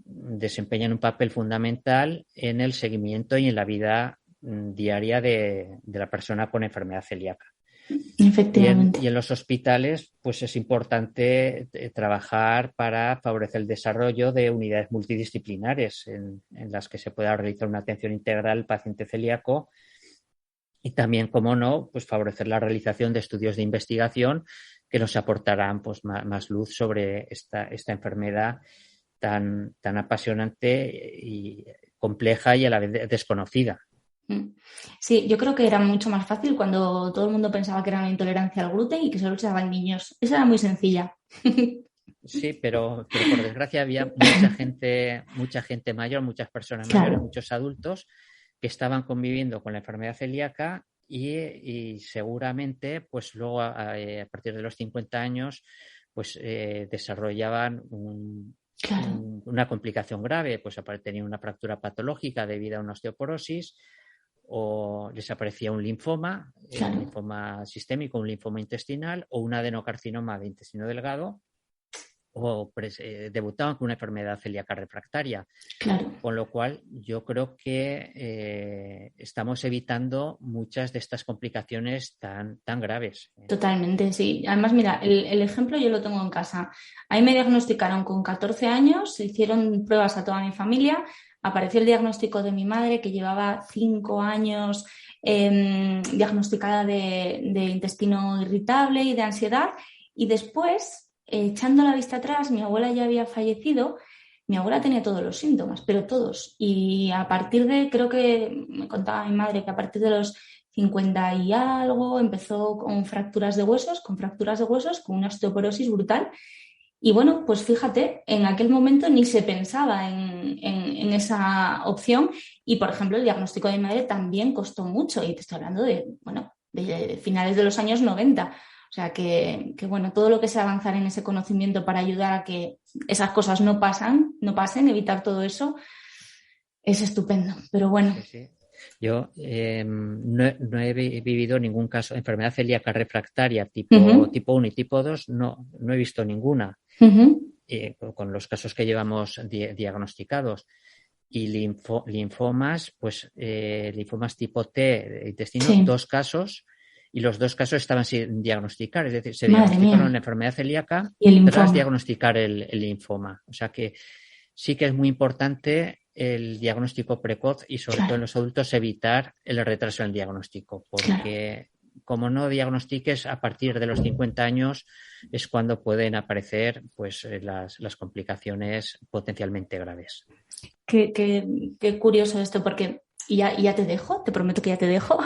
desempeñan un papel fundamental en el seguimiento y en la vida diaria de la persona con enfermedad celíaca. Efectivamente. Y en los hospitales, pues es importante trabajar para favorecer el desarrollo de unidades multidisciplinares en las que se pueda realizar una atención integral al paciente celíaco y también, como no, pues favorecer la realización de estudios de investigación que nos aportarán pues más luz sobre esta enfermedad tan apasionante y compleja y a la vez desconocida. Sí, yo creo que era mucho más fácil cuando todo el mundo pensaba que era una intolerancia al gluten y que solo se daban niños. Esa era muy sencilla. Sí, pero por desgracia había mucha gente mayor, muchas personas mayores, Claro. muchos adultos que estaban conviviendo con la enfermedad celíaca y seguramente pues luego a partir de los 50 años pues desarrollaban Claro. una complicación grave, pues tenían una fractura patológica debido a una osteoporosis o les aparecía un linfoma, Claro. un linfoma sistémico, un linfoma intestinal o un adenocarcinoma de intestino delgado o debutaban con una enfermedad celíaca refractaria. Claro. Con lo cual, yo creo que estamos evitando muchas de estas complicaciones tan graves. Totalmente, sí. Además, mira, el ejemplo yo lo tengo en casa. Ahí me diagnosticaron con 14 años, se hicieron pruebas a toda mi familia, apareció el diagnóstico de mi madre que llevaba 5 años diagnosticada de intestino irritable y de ansiedad y después, echando la vista atrás, mi abuela ya había fallecido. Mi abuela tenía todos los síntomas, pero todos. Y a partir de, creo que me contaba mi madre que a partir de los 50 y algo empezó con fracturas de huesos, con una osteoporosis brutal. Y bueno, pues fíjate, en aquel momento ni se pensaba en esa opción y, por ejemplo, el diagnóstico de mi madre también costó mucho y te estoy hablando de finales de los años 90. O sea que, bueno, todo lo que sea avanzar en ese conocimiento para ayudar a que esas cosas no pasen, evitar todo eso, es estupendo. Pero bueno. Sí, sí. Yo no he vivido ningún caso de enfermedad celíaca refractaria tipo 1 y tipo 2, no he visto ninguna. Con los casos que llevamos diagnosticados. Y linfomas, pues linfomas tipo T de intestino, Sí. 2 casos. Y los 2 casos estaban sin diagnosticar, es decir, se Madre diagnosticaron mía. la enfermedad celíaca Y el linfoma. tras diagnosticar el linfoma. O sea que sí que es muy importante el diagnóstico precoz y sobre todo en los adultos evitar el retraso en el diagnóstico, porque como no diagnostiques a partir de los 50 años es cuando pueden aparecer pues las complicaciones potencialmente graves. Qué curioso esto, porque y ya te dejo, te prometo que ya te dejo.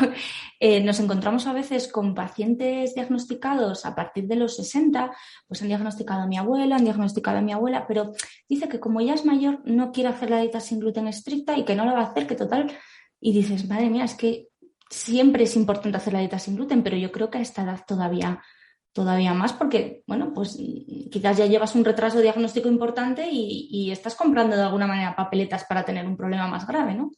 Nos encontramos a veces con pacientes diagnosticados a partir de los 60, pues han diagnosticado a mi abuela, pero dice que como ella es mayor no quiere hacer la dieta sin gluten estricta y que no la va a hacer, que total. Y dices, madre mía, es que siempre es importante hacer la dieta sin gluten, pero yo creo que a esta edad todavía más porque, bueno, pues quizás ya llevas un retraso diagnóstico importante y estás comprando de alguna manera papeletas para tener un problema más grave, ¿no?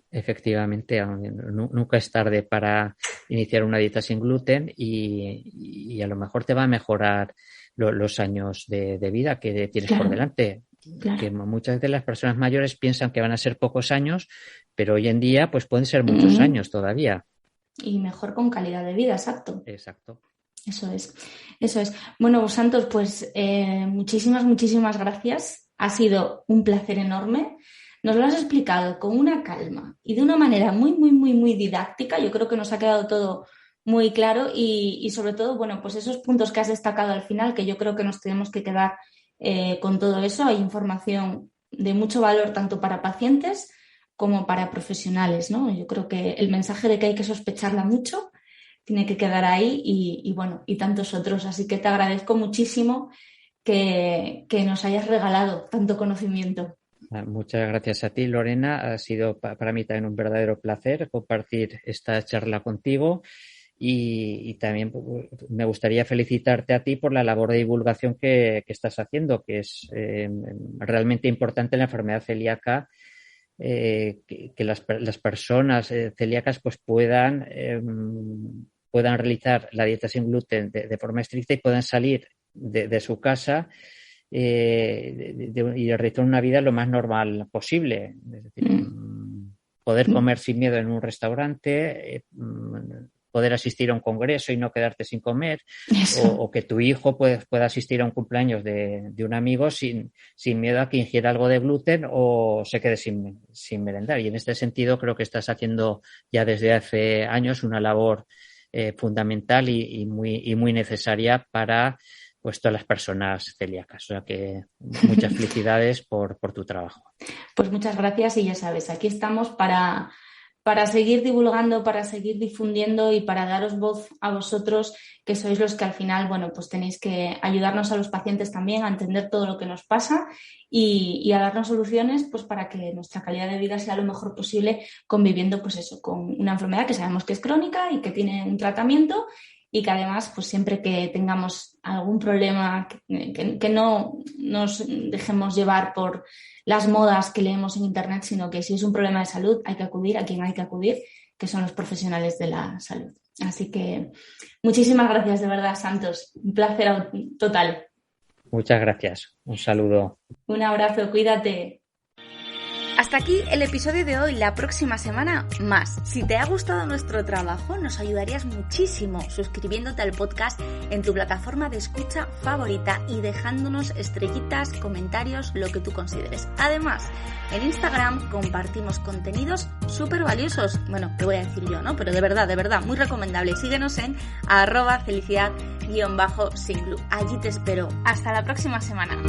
Efectivamente, nunca es tarde para iniciar una dieta sin gluten y a lo mejor te va a mejorar los años de vida que tienes por delante. Claro. Que muchas de las personas mayores piensan que van a ser pocos años, pero hoy en día pues pueden ser muchos años todavía. Y mejor con calidad de vida, exacto. Exacto. Eso es. Bueno, Santos, pues muchísimas gracias. Ha sido un placer enorme. Nos lo has explicado con una calma y de una manera muy didáctica. Yo creo que nos ha quedado todo muy claro y sobre todo, bueno, pues esos puntos que has destacado al final, que yo creo que nos tenemos que quedar con todo eso. Hay información de mucho valor tanto para pacientes como para profesionales, ¿no? Yo creo que el mensaje de que hay que sospecharla mucho tiene que quedar ahí y bueno, y tantos otros. Así que te agradezco muchísimo que nos hayas regalado tanto conocimiento. Muchas gracias a ti, Lorena. Ha sido para mí también un verdadero placer compartir esta charla contigo y también me gustaría felicitarte a ti por la labor de divulgación que estás haciendo, que es realmente importante en la enfermedad celíaca, que las personas celíacas pues puedan realizar la dieta sin gluten de forma estricta y puedan salir de su casa y realizar una vida lo más normal posible. Es decir, poder comer sin miedo en un restaurante, poder asistir a un congreso y no quedarte sin comer, o que tu hijo pueda asistir a un cumpleaños de un amigo sin miedo a que ingiera algo de gluten o se quede sin merendar. Y en este sentido creo que estás haciendo ya desde hace años una labor fundamental y muy necesaria para pues todas las personas celíacas. O sea que muchas felicidades por tu trabajo. Pues muchas gracias y ya sabes, aquí estamos para seguir divulgando, para seguir difundiendo y para daros voz a vosotros, que sois los que al final, bueno, pues tenéis que ayudarnos a los pacientes también a entender todo lo que nos pasa y a darnos soluciones pues para que nuestra calidad de vida sea lo mejor posible conviviendo pues eso, con una enfermedad que sabemos que es crónica y que tiene un tratamiento y que además pues siempre que tengamos algún problema que no nos dejemos llevar por las modas que leemos en internet, sino que si es un problema de salud hay que acudir a quien hay que acudir, que son los profesionales de la salud. Así que muchísimas gracias de verdad, Santos. Un placer total. Muchas gracias. Un saludo. Un abrazo, cuídate. Hasta aquí el episodio de hoy. La próxima semana más. Si te ha gustado nuestro trabajo, nos ayudarías muchísimo suscribiéndote al podcast en tu plataforma de escucha favorita y dejándonos estrellitas, comentarios, lo que tú consideres. Además, en Instagram compartimos contenidos súper valiosos. Bueno, te voy a decir yo, ¿no? Pero de verdad, muy recomendable. Síguenos en @felicidad_singlu. Allí te espero. Hasta la próxima semana.